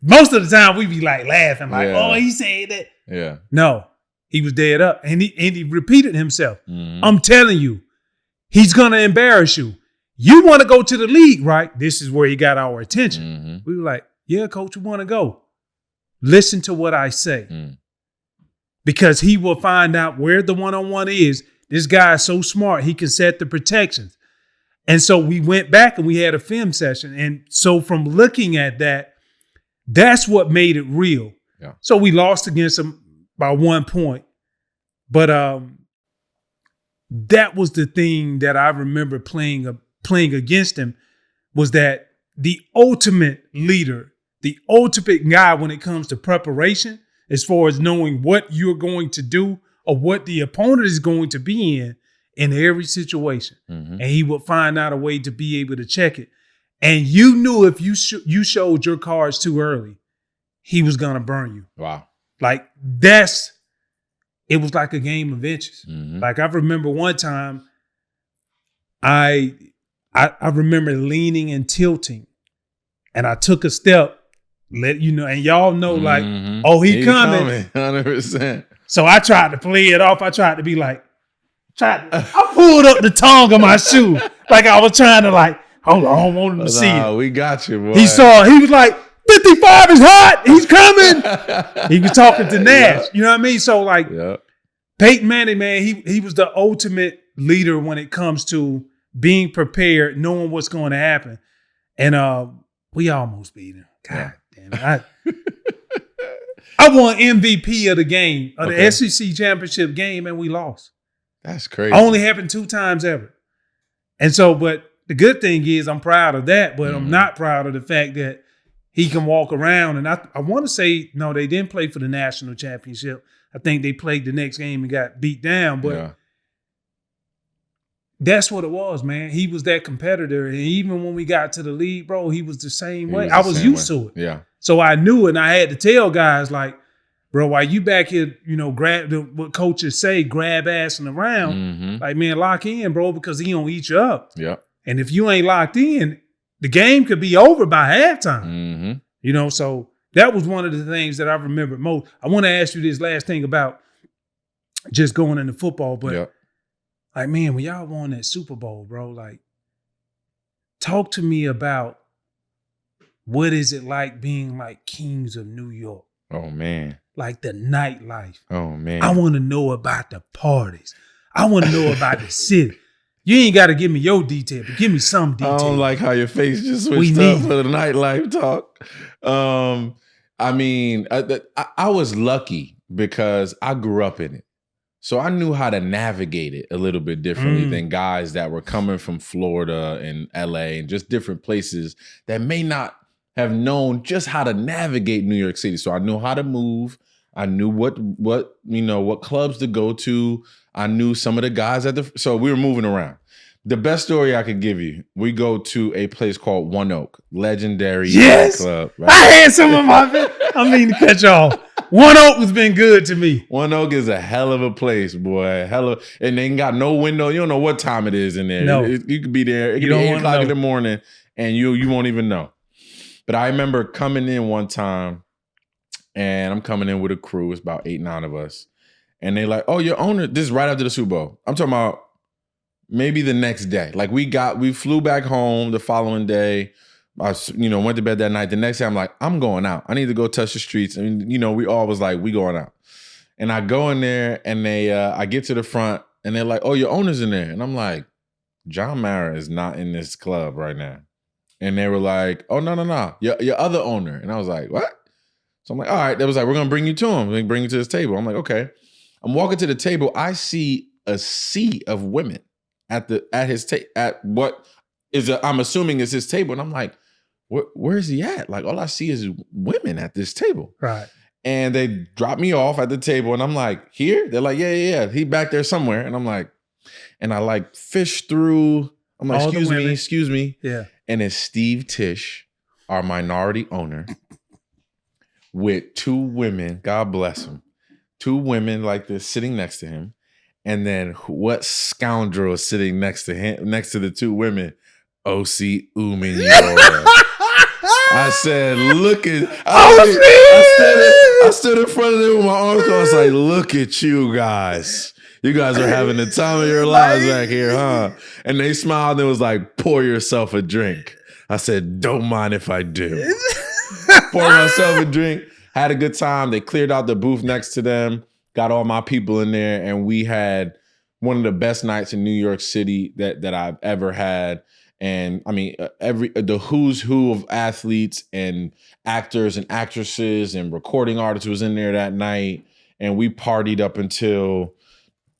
B: most of the time we be like laughing, like, oh, he said that.
C: Yeah.
B: No, he was dead up. And he repeated himself. I'm telling you, he's going to embarrass you. You want to go to the league, right? This is where he got our attention. We were like, yeah, coach, we want to go. Listen to what I say. Because he will find out where the one-on-one is. This guy is so smart, he can set the protections. And so we went back and we had a film session. And so from looking at that, that's what made it real. Yeah. So we lost against him by 1 point. But that was the thing that I remember playing against him, was that the ultimate leader, the ultimate guy when it comes to preparation, as far as knowing what you're going to do or what the opponent is going to be in every situation. And he would find out a way to be able to check it. And you knew if you showed your cards too early, he was going to burn you.
C: Wow.
B: Like it was like a game of inches. Like I remember one time I remember leaning and tilting, and I took a step, let you know, and y'all know like, oh, he coming.
C: 100%.
B: So I tried to play it off. I tried to be like, I pulled up the tongue of my shoe. Like I was trying to like, hold on, I don't want him to see it.
C: We got you, boy.
B: He was like, 55 is hot. He's coming. He was talking to Nash. You know what I mean? So like Peyton Manning, man, he was the ultimate leader when it comes to being prepared, knowing what's going to happen. And we almost beat him. God damn it. I won MVP of the game, of the SEC championship game, and we lost.
C: That's crazy.
B: Only happened 2 times ever. And so, but the good thing is I'm proud of that, but I'm not proud of the fact that he can walk around. And I want to say, no, they didn't play for the national championship. I think they played the next game and got beat down. But that's what it was, man. He was that competitor. And even when we got to the league, bro, he was the same way. I was used to it.
C: Yeah.
B: So I knew it, and I had to tell guys like, bro, while you back here, grab what coaches say, grab assing around, like, man, lock in, bro, because he gonna eat you up.
C: Yeah.
B: And if you ain't locked in, the game could be over by halftime. So that was one of the things that I remember most. I want to ask you this last thing about just going into football, but like, man, when y'all won that Super Bowl, bro, like, talk to me about what is it like being like kings of New York?
C: Oh, man.
B: Like the nightlife.
C: Oh, man.
B: I want to know about the parties. I want to know about the city. You ain't got to give me your detail, but give me some detail.
C: I don't like how your face just switched up for the nightlife talk. I mean, I was lucky because I grew up in it. So I knew how to navigate it a little bit differently than guys that were coming from Florida and LA and just different places that may not have known just how to navigate New York City. So I knew how to move. I knew what clubs to go to. I knew some of the guys so we were moving around. The best story I could give you, we go to a place called One Oak, legendary club. Right?
B: I had some of my, I mean to cut you off. One Oak has been good to me.
C: One Oak is a hell of a place, boy. And they ain't got no window. You don't know what time it is in there. No. You could be there. It could be 8 o'clock in the morning and you won't even know. But I remember coming in one time and I'm coming in with a crew. It's about 8, 9 of us. And they like, oh, your owner, this is right after the Super Bowl. I'm talking about maybe the next day. Like we flew back home the following day. I went to bed that night. The next day I'm like, I'm going out. I need to go touch the streets. I mean, we all was like, we going out. And I go in there and I get to the front and they're like, oh, your owner's in there. And I'm like, John Mara is not in this club right now. And they were like, oh, no. Your other owner. And I was like, what? So I'm like, all right. They was like, we're going to bring you to him. We're going to bring you to this table. I'm like, okay. I'm walking to the table. I see a sea of women at what is I'm assuming is his table. And I'm like, where is he at? Like, all I see is women at this table.
B: Right.
C: And they drop me off at the table. And I'm like, here? They're like, yeah. He back there somewhere. And I'm like, and I like fish through. I'm like, excuse me.
B: Yeah.
C: And it's Steve Tisch, our minority owner, with 2 women, God bless him, 2 women like this sitting next to him. And then what scoundrel is sitting next to him, next to the 2 women? O.C. Umenyiora. I said, look at, I stood in front of them with my arms crossed. I was like, look at you guys. You guys are having the time of your lives back here, huh? And they smiled and was like, pour yourself a drink. I said, don't mind if I do. Pour myself a drink, had a good time. They cleared out the booth next to them, got all my people in there, and we had one of the best nights in New York City that I've ever had. And I mean, the who's who of athletes and actors and actresses and recording artists was in there that night. And we partied up until,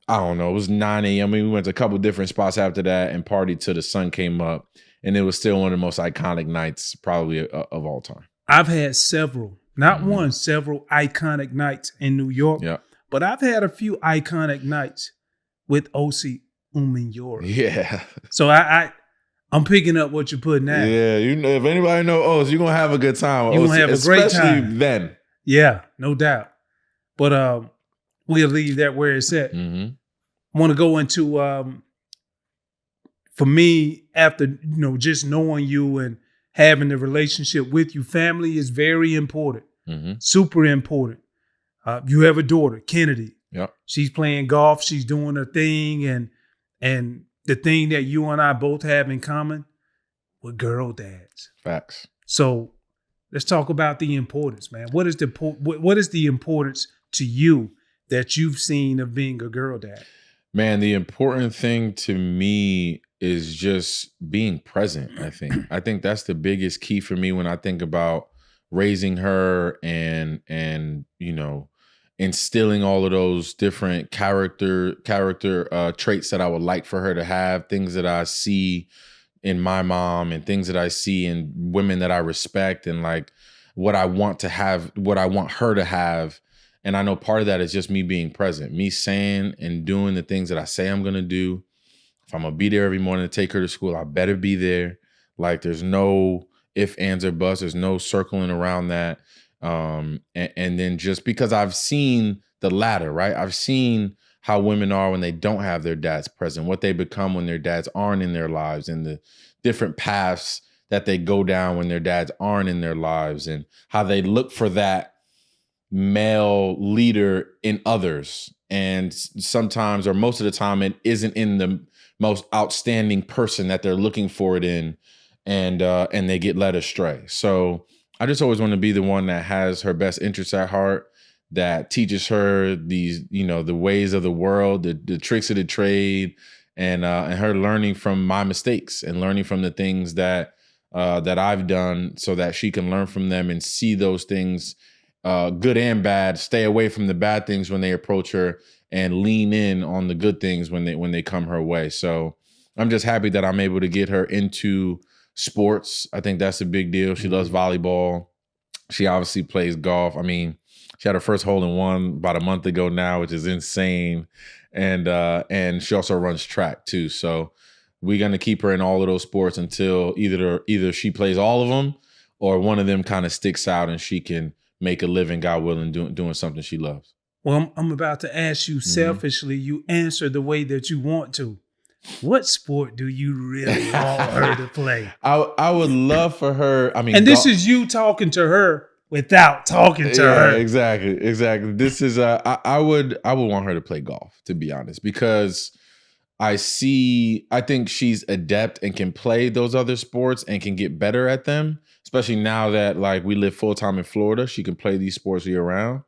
C: I don't know, it was 9 a.m. We went to a couple different spots after that and partied till the sun came up. And it was still one of the most iconic nights probably of all time.
B: I've had several, not one, several iconic nights in New York.
C: Yeah.
B: But I've had a few iconic nights with O.C. Umenyiora.
C: Yeah.
B: So I'm picking up what you're putting out.
C: Yeah, if anybody knows, you're going to have a good time.
B: You're going to have a great time.
C: Especially then.
B: Yeah, no doubt. But we'll leave that where it's at.
C: Mm-hmm.
B: I want to go into, for me, after just knowing you and having the relationship with you, family is very important, super important. You have a daughter, Kennedy.
C: Yep.
B: She's playing golf. She's doing her thing, and the thing that you and I both have in common, we're girl dads.
C: Facts.
B: So let's talk about the importance, man. What is the importance to you that you've seen of being a girl dad?
C: Man, the important thing to me is just being present, I think. I think that's the biggest key for me when I think about raising her and instilling all of those different character traits that I would like for her to have, things that I see in my mom and things that I see in women that I respect and like what I want to have, what I want her to have. And I know part of that is just me being present, me saying and doing the things that I say I'm going to do. If I'm going to be there every morning to take her to school, I better be there. Like there's no ifs, ands, or buts. There's no circling around that. And then just because I've seen the latter, right? I've seen how women are when they don't have their dads present, what they become when their dads aren't in their lives, and the different paths that they go down when their dads aren't in their lives, and how they look for that male leader in others. And sometimes, or most of the time, it isn't in the most outstanding person that they're looking for it in. and they get led astray. So I just always want to be the one that has her best interests at heart, that teaches her these, the ways of the world, the tricks of the trade, and her learning from my mistakes and learning from the things that I've done, so that she can learn from them and see those things, good and bad, stay away from the bad things when they approach her, and lean in on the good things when they come her way. So I'm just happy that I'm able to get her into sports. I think that's a big deal. She loves volleyball. She obviously plays golf. I mean, she had her first hole-in-one about a month ago now, which is insane. And she also runs track too. So we're going to keep her in all of those sports until either she plays all of them, or one of them kind of sticks out and she can make a living, God willing, doing something she loves.
B: Well, I'm about to ask you selfishly, you answer the way that you want to. What sport do you really want her to play?
C: I would love for her. I mean,
B: and this is you talking to her without talking to her.
C: Exactly. This is I would want her to play golf, to be honest, because I think she's adept and can play those other sports and can get better at them, especially now that like we live full-time in Florida. She can play these sports year round.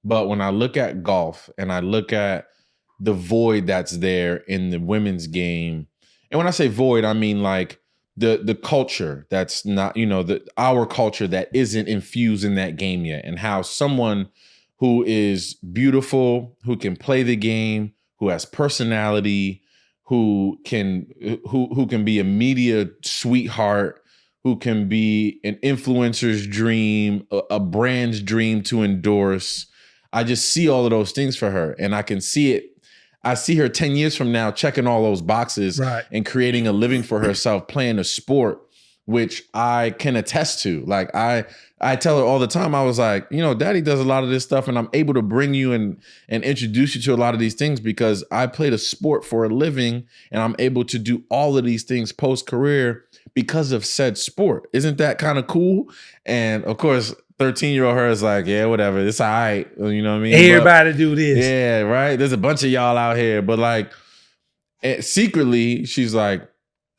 C: But when I look at golf and I look at the void that's there in the women's game, and when I say void, I mean like the culture that's not, our culture that isn't infused in that game yet, and how someone who is beautiful, who can play the game, who has personality, who can be a media sweetheart, who can be an influencer's dream, a brand's dream to endorse. I just see all of those things for her, and I can see it. I see her 10 years from now checking all those boxes, right, and creating a living for herself, playing a sport, which I can attest to. Like I tell her all the time, I was like, Daddy does a lot of this stuff, and I'm able to bring you and introduce you to a lot of these things because I played a sport for a living, and I'm able to do all of these things post-career because of said sport. Isn't that kind of cool? And of course, 13-year-old her is like, yeah, whatever. It's all right. You know what I mean?
B: Everybody do this.
C: Yeah, right? There's a bunch of y'all out here. But like, secretly, she's like,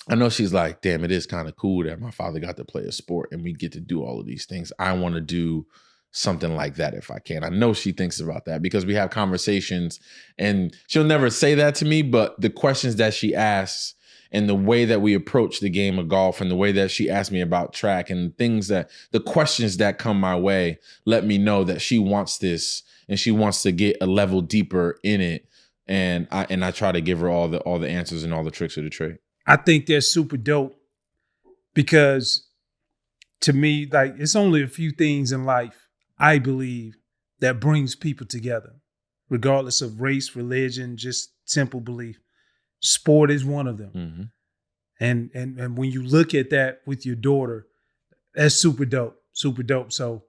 C: I know she's like, damn, it is kind of cool that my father got to play a sport and we get to do all of these things. I want to do something like that if I can. I know she thinks about that because we have conversations, and she'll never say that to me, but the questions that she asks and the way that we approach the game of golf and the way that she asked me about track and the questions that come my way let me know that she wants this and she wants to get a level deeper in it. And I try to give her all the answers and all the tricks of the trade.
B: I think that's super dope because to me, like, it's only a few things in life, I believe, that brings people together, regardless of race, religion, just simple belief. Sport is one of them. Mm-hmm. And when you look at that with your daughter, that's super dope. So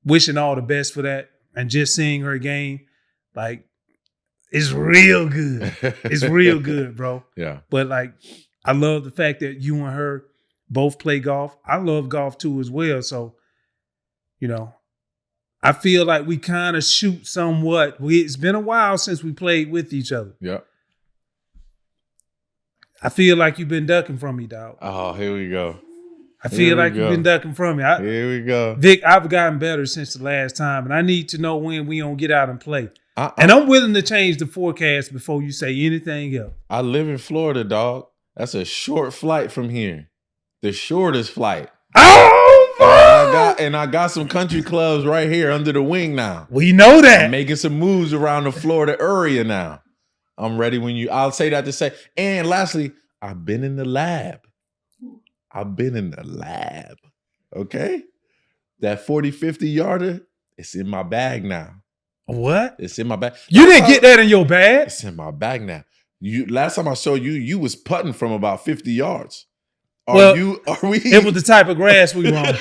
B: wishing all the best for that. And just seeing her game, like, it's real good. It's real good, bro.
C: Yeah.
B: But like, I love the fact that you and her both play golf. I love golf too as well. So, I feel like we kind of shoot somewhat. It's been a while since we played with each other.
C: Yeah.
B: I feel like you've been ducking from me, dog.
C: Oh, here we go.
B: I feel like you've been ducking from me.
C: Here we go.
B: Vic, I've gotten better since the last time, and I need to know when we don't get out and play. And I'm willing to change the forecast before you say anything else.
C: I live in Florida, dog. That's a short flight from here. The shortest flight.
B: Oh,
C: I got some country clubs right here under the wing now.
B: We know that.
C: I'm making some moves around the Florida area now. I'm ready I'll say that to say. And lastly, I've been in the lab. Okay? That 40, 50 yarder, it's in my bag now.
B: What?
C: It's in my bag.
B: You didn't get that in your bag?
C: It's in my bag now. Last time I saw you was putting from about 50 yards. Are we?
B: It was the type of grass we were on.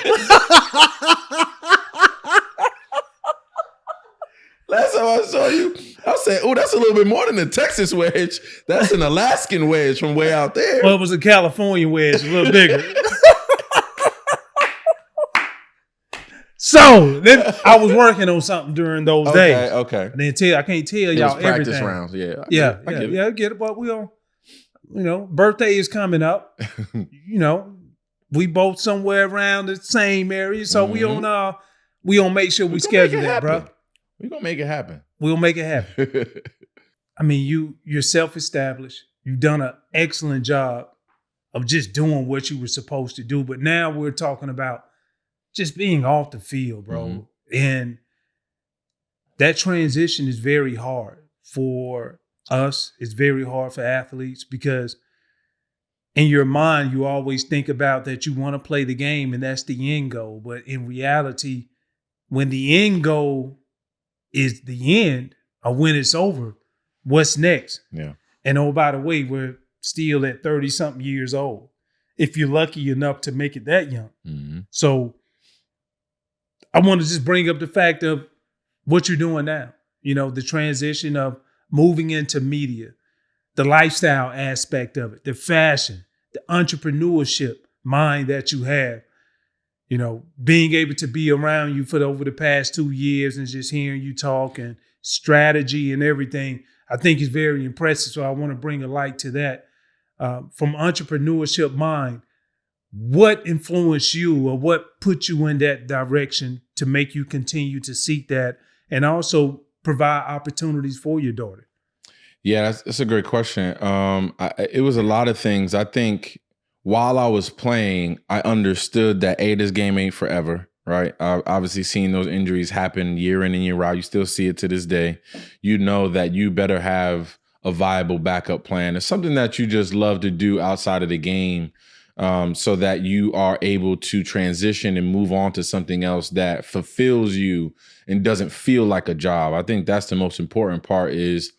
C: Last time I saw you, I said, oh, that's a little bit more than a Texas wedge. That's an Alaskan wedge from way out there.
B: Well, it was a California wedge, a little bigger. So then I was working on something during those days.
C: Okay.
B: And then I can't tell y'all
C: practice
B: everything.
C: Rounds, yeah.
B: I get it. But we on, birthday is coming up. we both somewhere around the same area. So we on make sure we schedule that, bro.
C: We're gonna make it happen.
B: We'll make it happen. I mean, you're self-established. You've done an excellent job of just doing what you were supposed to do. But now we're talking about just being off the field, bro. Mm-hmm. And that transition is very hard for us. It's very hard for athletes because in your mind, you always think about that you want to play the game and that's the end goal. But in reality, when the end goal is the end or when it's over, what's next?
C: Yeah.
B: And oh, by the way, we're still at 30-something years old, if you're lucky enough to make it that young.
C: Mm-hmm.
B: So I want to just bring up the fact of what you're doing now. You know, the transition of moving into media, the lifestyle aspect of it, the fashion, the entrepreneurship mind that you have, you know, being able to be around you for over the past 2 years and just hearing you talk and strategy and everything, I think is very impressive. So I want to bring a light to that. From entrepreneurship mind, what influenced you or what put you in that direction to make you continue to seek that and also provide opportunities for your daughter?
C: Yeah, that's a great question. It was a lot of things. I think while I was playing, I understood that this game ain't forever, right? I've obviously seen those injuries happen year in and year out. You still see it to this day. You know that you better have a viable backup plan. It's something that you just love to do outside of the game, so that you are able to transition and move on to something else that fulfills you and doesn't feel like a job. I think that's the most important part, is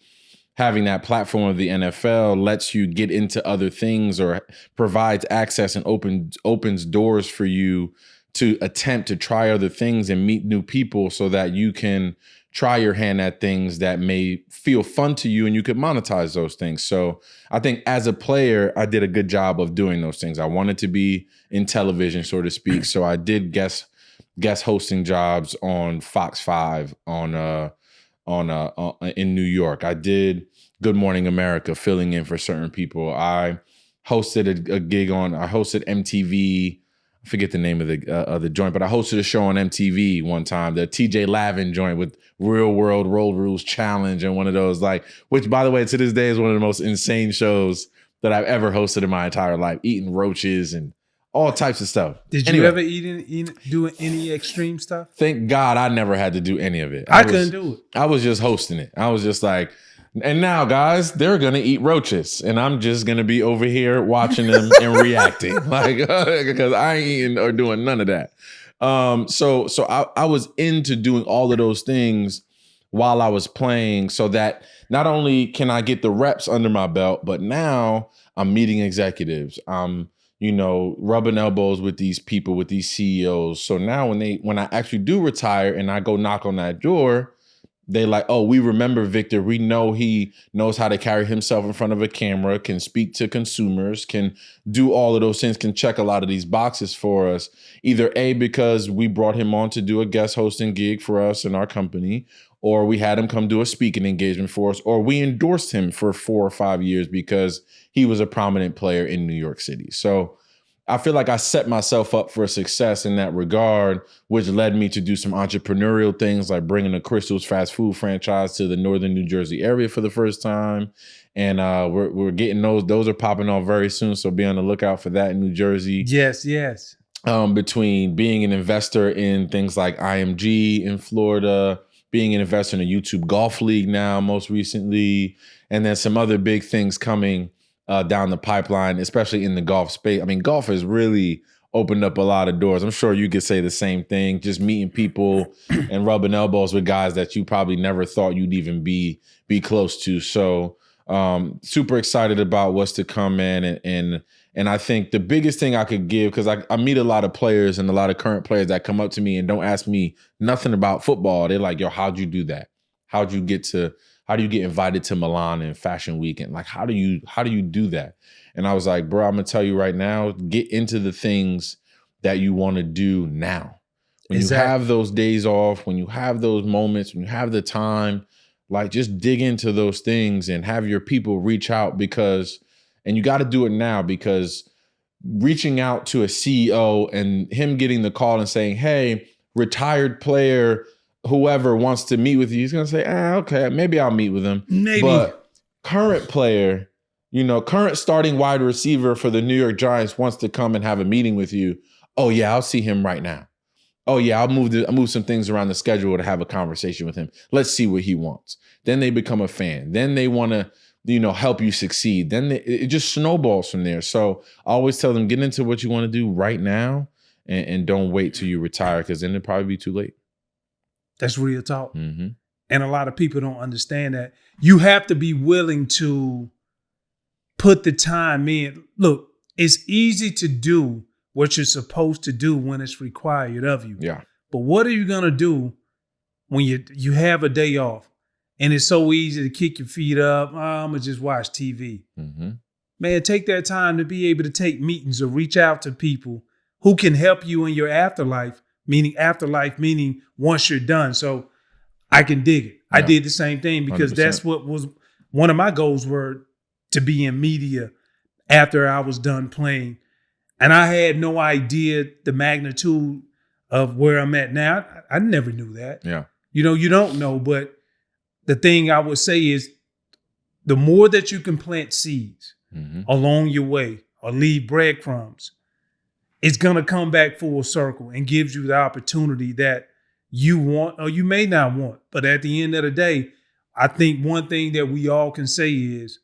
C: having that platform of the NFL lets you get into other things or provides access and opens doors for you to attempt to try other things and meet new people so that you can try your hand at things that may feel fun to you and you could monetize those things. So I think as a player, I did a good job of doing those things. I wanted to be in television, so to speak. So I did guest hosting jobs on Fox 5 in New York. I did Good Morning America, filling in for certain people. I hosted a gig I hosted MTV. I forget the name of the joint, but I hosted a show on MTV one time, the TJ Lavin joint with Real World Road Rules Challenge, and one of those, which by the way, to this day is one of the most insane shows that I've ever hosted in my entire life, eating roaches and all types of stuff.
B: Did you ever do any extreme stuff?
C: Thank God I never had to do any of it.
B: I couldn't do it.
C: I was just hosting it. I was just like, and now guys, they're going to eat roaches and I'm just going to be over here watching them and reacting because I ain't eating or doing none of that. So I was into doing all of those things while I was playing so that not only can I get the reps under my belt, but now I'm meeting executives. I'm rubbing elbows with these people, with these CEOs. So now when I actually do retire and I go knock on that door, they like, oh, we remember Victor. We know he knows how to carry himself in front of a camera, can speak to consumers, can do all of those things, can check a lot of these boxes for us. Either A, because we brought him on to do a guest hosting gig for us in our company, or we had him come do a speaking engagement for us, or we endorsed him for 4 or 5 years because he was a prominent player in New York City. So I feel like I set myself up for success in that regard, which led me to do some entrepreneurial things like bringing a Cruz's fast food franchise to the northern New Jersey area for the first time. And we're getting those are popping off very soon. So be on the lookout for that in New Jersey.
B: Yes.
C: Between being an investor in things like IMG in Florida, being an investor in a YouTube golf league now, most recently, and then some other big things coming down the pipeline, especially in the golf space. I mean, golf has really opened up a lot of doors. I'm sure you could say the same thing, just meeting people and rubbing elbows with guys that you probably never thought you'd even be close to. So super excited about what's to come, man. And I think the biggest thing I could give, because I meet a lot of players and a lot of current players that come up to me and don't ask me nothing about football. They're like, yo, how'd you do that? How do you get invited to Milan in Fashion Week? And like, how do you do that? And I was like, bro, I'm gonna tell you right now, get into the things that you want to do now. When you have those days off, when you have those moments, when you have the time, like just dig into those things and have your people reach out and you got to do it now because reaching out to a CEO and him getting the call and saying, hey, retired player, whoever wants to meet with you, he's going to say, okay, maybe I'll meet with him.
B: Maybe.
C: But current player, current starting wide receiver for the New York Giants wants to come and have a meeting with you. Oh yeah, I'll see him right now. Oh yeah, I'll move some things around the schedule to have a conversation with him. Let's see what he wants. Then they become a fan. Then they want to, help you succeed. Then it just snowballs from there. So I always tell them, get into what you want to do right now and don't wait till you retire, because then it'll probably be too late.
B: That's real talk.
C: Mm-hmm.
B: And a lot of people don't understand that. You have to be willing to put the time in. Look, it's easy to do what you're supposed to do when it's required of you.
C: Yeah.
B: But what are you going to do when you have a day off and it's so easy to kick your feet up? I'm going to just watch TV.
C: Mm-hmm.
B: Man, take that time to be able to take meetings or reach out to people who can help you in your afterlife, meaning once you're done. So I can dig it. Yeah. I did the same thing because 100%. That's what was one of my goals were to be in media after I was done playing. And I had no idea the magnitude of where I'm at now. I never knew that.
C: Yeah.
B: You don't know, but the thing I would say is the more that you can plant seeds along your way or leave breadcrumbs, it's going to come back full circle and gives you the opportunity that you want or you may not want. But at the end of the day, I think one thing that we all can say is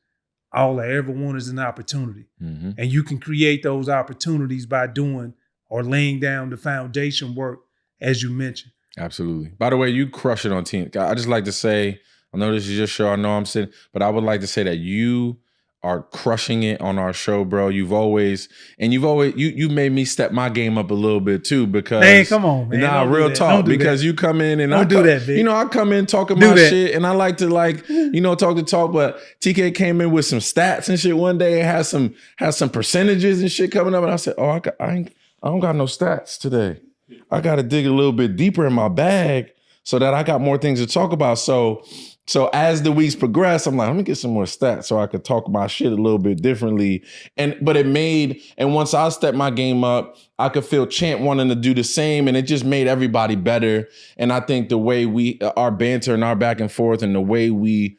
B: all I ever want is an opportunity. Mm-hmm. And you can create those opportunities by doing or laying down the foundation work, as you mentioned.
C: Absolutely. By the way, you crush it on team. I just like to say, I know this is your show. I know I'm sitting, but I would like to say that you are crushing it on our show, bro. You've always you made me step my game up a little bit too, because
B: man, come on, man.
C: Nah, real talk. Because you come in and I come in talking my shit, and I like to talk. But TK came in with some stats and shit one day and has some percentages and shit coming up, and I said, I don't got no stats today. I got to dig a little bit deeper in my bag so that I got more things to talk about. So as the weeks progress, I'm like, let me get some more stats so I could talk my shit a little bit differently. And once I stepped my game up, I could feel Champ wanting to do the same, and it just made everybody better. And I think the way our banter and our back and forth and the way we,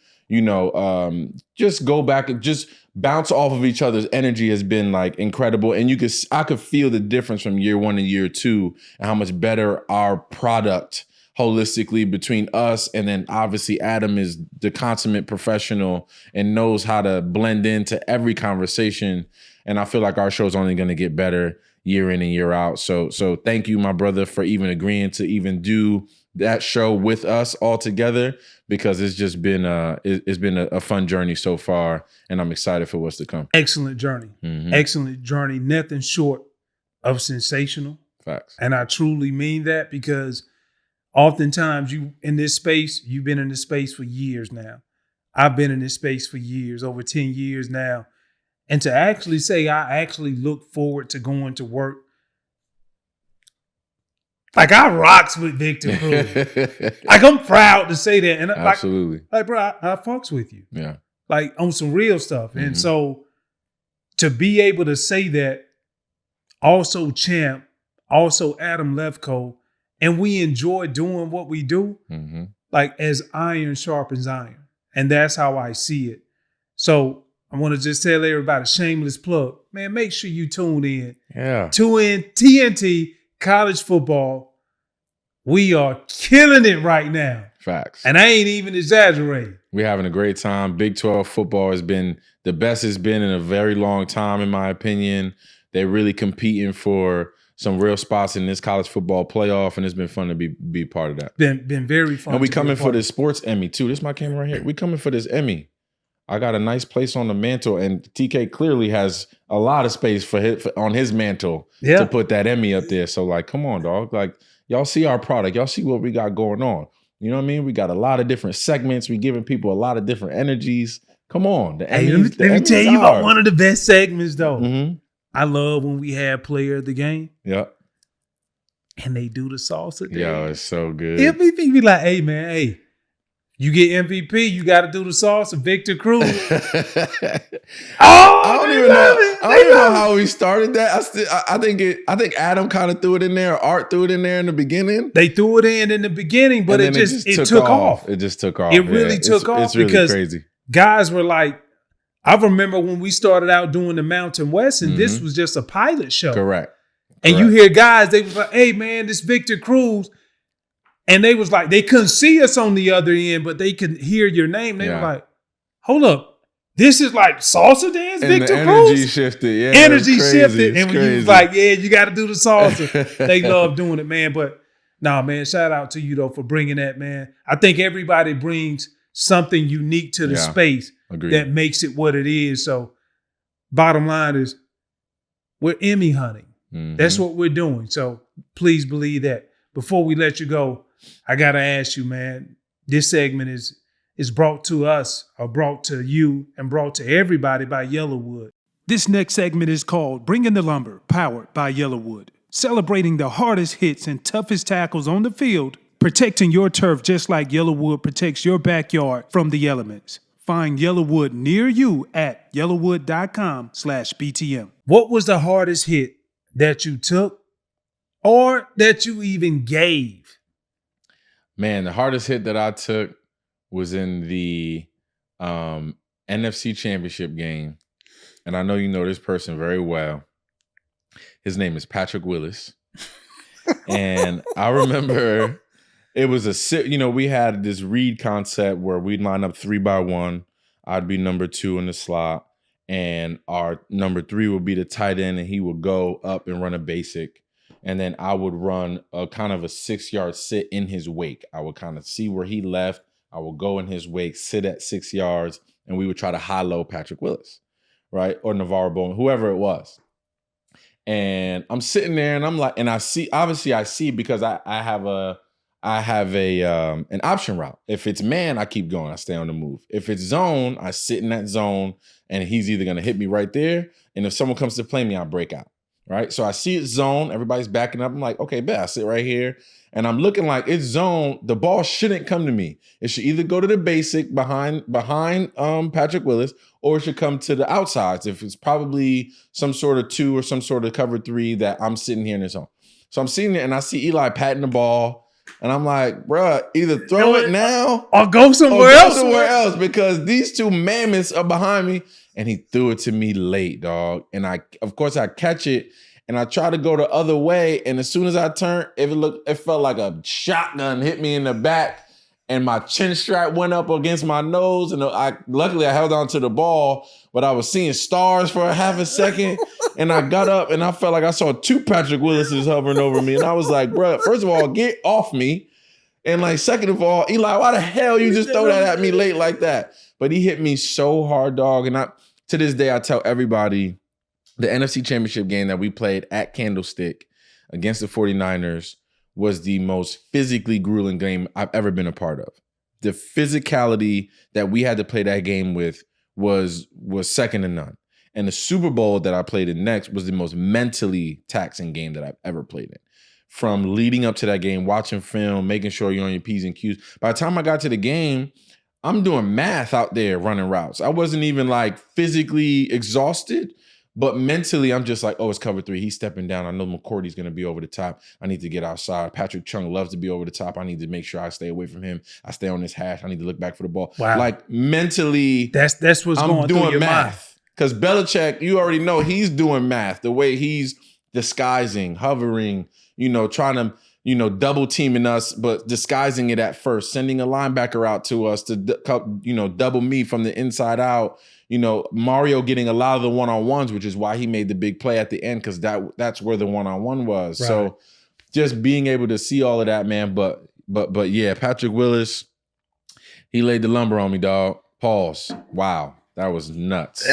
C: just go back and just bounce off of each other's energy has been like incredible. And I could feel the difference from year one to year two and how much better our product holistically between us, and then obviously Adam is the consummate professional and knows how to blend into every conversation. And I feel like our show's only going to get better year in and year out. So thank you, my brother, for even agreeing to even do that show with us all together, because it's just been a fun journey so far, and I'm excited for what's to come.
B: Excellent journey. Mm-hmm. Excellent journey. Nothing short of sensational.
C: Facts.
B: And I truly mean that, because oftentimes you've been in this space for years now. I've been in this space for years, over 10 years now. And to actually say I actually look forward to going to work, like I rocks with Victor Cruz. Like I'm proud to say that. And
C: absolutely.
B: Like bro, I fucks with you.
C: Yeah.
B: Like on some real stuff. Mm-hmm. And so to be able to say that, also Champ, also Adam Lefkoe, and we enjoy doing what we do, like as iron sharpens iron. And that's how I see it. So I want to just tell everybody, shameless plug. Man, make sure you tune in.
C: Yeah.
B: Tune in TNT College Football. We are killing it right now.
C: Facts.
B: And I ain't even exaggerating.
C: We're having a great time. Big 12 football has been the best it's been in a very long time, in my opinion. They're really competing for some real spots in this college football playoff, and it's been fun to be part of that.
B: Been very fun.
C: And we coming for this sports Emmy too. This is my camera right here. We coming for this Emmy. I got a nice place on the mantle, and TK clearly has a lot of space on his mantle to put that Emmy up there. So like, come on, dog. Like, y'all see our product. Y'all see what we got going on. You know what I mean? We got a lot of different segments. We giving people a lot of different energies. Come on.
B: Let me tell you about one of the best segments, though. Mm-hmm. I love when we have player of the game.
C: Yep.
B: And they do the salsa.
C: Yo, it's so good.
B: It be like, hey, man, You get MVP, you got to do the salsa. Victor Cruz.
C: I don't even know how we started that. I think Adam kind of threw it in there. Or Art threw it in there in the beginning.
B: They threw it in the beginning, but it took off.
C: It just took off.
B: It really took off.
C: It's really
B: because
C: crazy.
B: Guys were like, I remember when we started out doing the Mountain West, and this was just a pilot show.
C: Correct.
B: And you hear guys, they was like, hey man, this Victor Cruz. And they was like, they couldn't see us on the other end, but they could hear your name. They were like, hold up. This is like salsa dance,
C: and
B: Victor
C: the
B: Cruz?
C: Energy shifted. Yeah,
B: energy shifted. And when you was like, yeah, you got to do the salsa. They love doing it, man. But nah, man, shout out to you, though, for bringing that, man. I think everybody brings something unique to the space that makes it what it is. So bottom line is we're Emmy hunting. That's what we're doing. So please believe that. Before we let you go, I got to ask you, man, this segment is brought to us, or brought to you, and brought to everybody by Yellowwood. This next segment is called Bringing the Lumber, powered by Yellowwood. Celebrating the hardest hits and toughest tackles on the field, protecting your turf just like Yellowwood protects your backyard from the elements. Find Yellowwood near you at yellowwood.com/BTM. What was the hardest hit that you took or that you even gave?
C: Man, the hardest hit that I took was in the NFC Championship game. And I know you know this person very well. His name is Patrick Willis. And I remember it was we had this read concept where we'd line up 3-by-1. I'd be number 2 in the slot. And our number 3 would be the tight end, and he would go up and run a basic. And then I would run a kind of a 6-yard sit in his wake. I would kind of see where he left. I would go in his wake, sit at 6 yards, and we would try to high-low Patrick Willis, right? Or Navarro Bowman, whoever it was. And I'm sitting there, and I'm like, and I see because I have an option route. If it's man, I keep going. I stay on the move. If it's zone, I sit in that zone, and he's either going to hit me right there, and if someone comes to play me, I break out. Right. So I see it's zone. Everybody's backing up. I'm like, okay, bet I sit right here. And I'm looking like it's zone. The ball shouldn't come to me. It should either go to the basic behind Patrick Willis, or it should come to the outsides if it's probably some sort of 2 or some sort of cover 3 that I'm sitting here in the zone. So I'm sitting there and I see Eli patting the ball. And I'm like, bruh, either throw it now
B: or go somewhere else.
C: Because these 2 mammoths are behind me. And he threw it to me late, dog. And I catch it and I try to go the other way. And as soon as I turned, it felt like a shotgun hit me in the back. And my chin strap went up against my nose. And luckily I held on to the ball, but I was seeing stars for a half a second. And I got up and I felt like I saw 2 Patrick Willises hovering over me. And I was like, bro, first of all, get off me. And like, second of all, Eli, why the hell you just throw that at me late like that? But he hit me so hard, dog. And to this day, I tell everybody the NFC Championship game that we played at Candlestick against the 49ers was the most physically grueling game I've ever been a part of. The physicality that we had to play that game with was second to none. And the Super Bowl that I played in next was the most mentally taxing game that I've ever played in. From leading up to that game, watching film, making sure you're on your P's and Q's. By the time I got to the game, I'm doing math out there running routes. I wasn't even like physically exhausted, but mentally I'm just like, oh, it's cover 3. He's stepping down. I know McCourty's going to be over the top. I need to get outside. Patrick Chung loves to be over the top. I need to make sure I stay away from him. I stay on this hash. I need to look back for the ball.
B: Wow.
C: Like mentally,
B: that's what's going through your
C: math. Because Belichick, you already know he's doing math. The way he's disguising, hovering, trying to, double teaming us, but disguising it at first, sending a linebacker out to us to, double me from the inside out. Mario getting a lot of the one-on-ones, which is why he made the big play at the end, because that's where the one-on-one was. Right. So just being able to see all of that, man. But yeah, Patrick Willis, he laid the lumber on me, dog. Pause. Wow, that was nuts.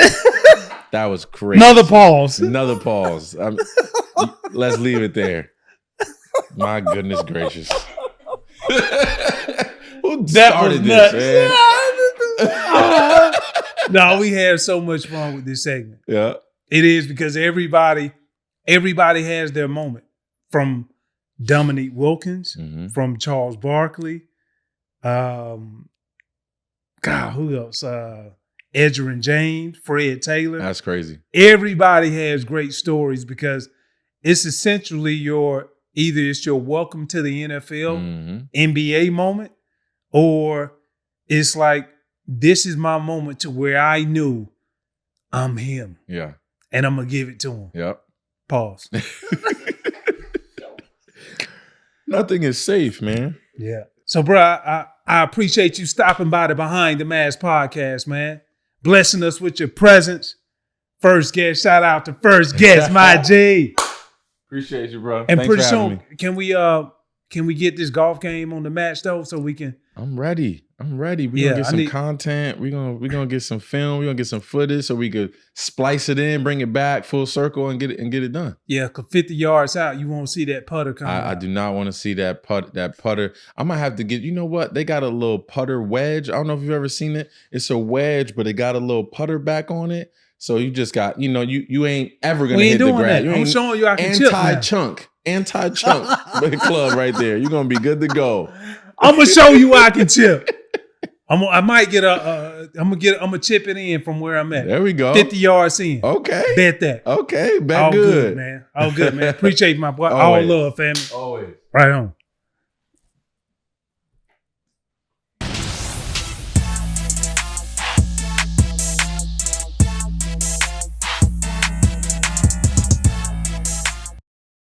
C: That was crazy.
B: Another pause.
C: Let's leave it there. My goodness gracious. Who started this, man?
B: No, we had so much fun with this segment.
C: Yeah.
B: It is because everybody has their moment. From Dominique Wilkins, from Charles Barkley, God, who else? Edgerrin James, Fred Taylor.
C: That's crazy.
B: Everybody has great stories because it's essentially either it's your welcome to the NFL, NBA moment, or it's like, this is my moment to where I knew I'm him.
C: Yeah.
B: And I'm going to give it to him.
C: Yep.
B: Pause.
C: Nothing is safe, man.
B: Yeah. So, bro, I appreciate you stopping by the Behind the Mask podcast, man. Blessing us with your presence. First guest, shout out to first guest, my G.
C: Appreciate you, bro.
B: And
C: Thanks
B: pretty
C: for having
B: soon, can we get this golf game on the match though, so we can?
C: I'm ready. We're gonna get some content. We're gonna get some film. We're gonna get some footage so we could splice it in, bring it back full circle, and get it done.
B: Yeah, cause 50 yards out, you won't see that putter coming.
C: I do not want to see that putter. I might have to get. You know what? They got a little putter wedge. I don't know if you've ever seen it. It's a wedge, but it got a little putter back on it. So you just got, you ain't ever gonna hit the grass.
B: I'm showing you I can chip now.
C: Anti-chunk club right there. You're gonna be good to go.
B: I'm gonna show you I can chip. I'm gonna chip it in from where I'm at.
C: There we go.
B: 50 yards in.
C: Okay.
B: Bet that.
C: Okay. Bet
B: all
C: good,
B: man. All good, man. Appreciate my boy.
C: Always.
B: All love, family.
C: Always.
B: Right on.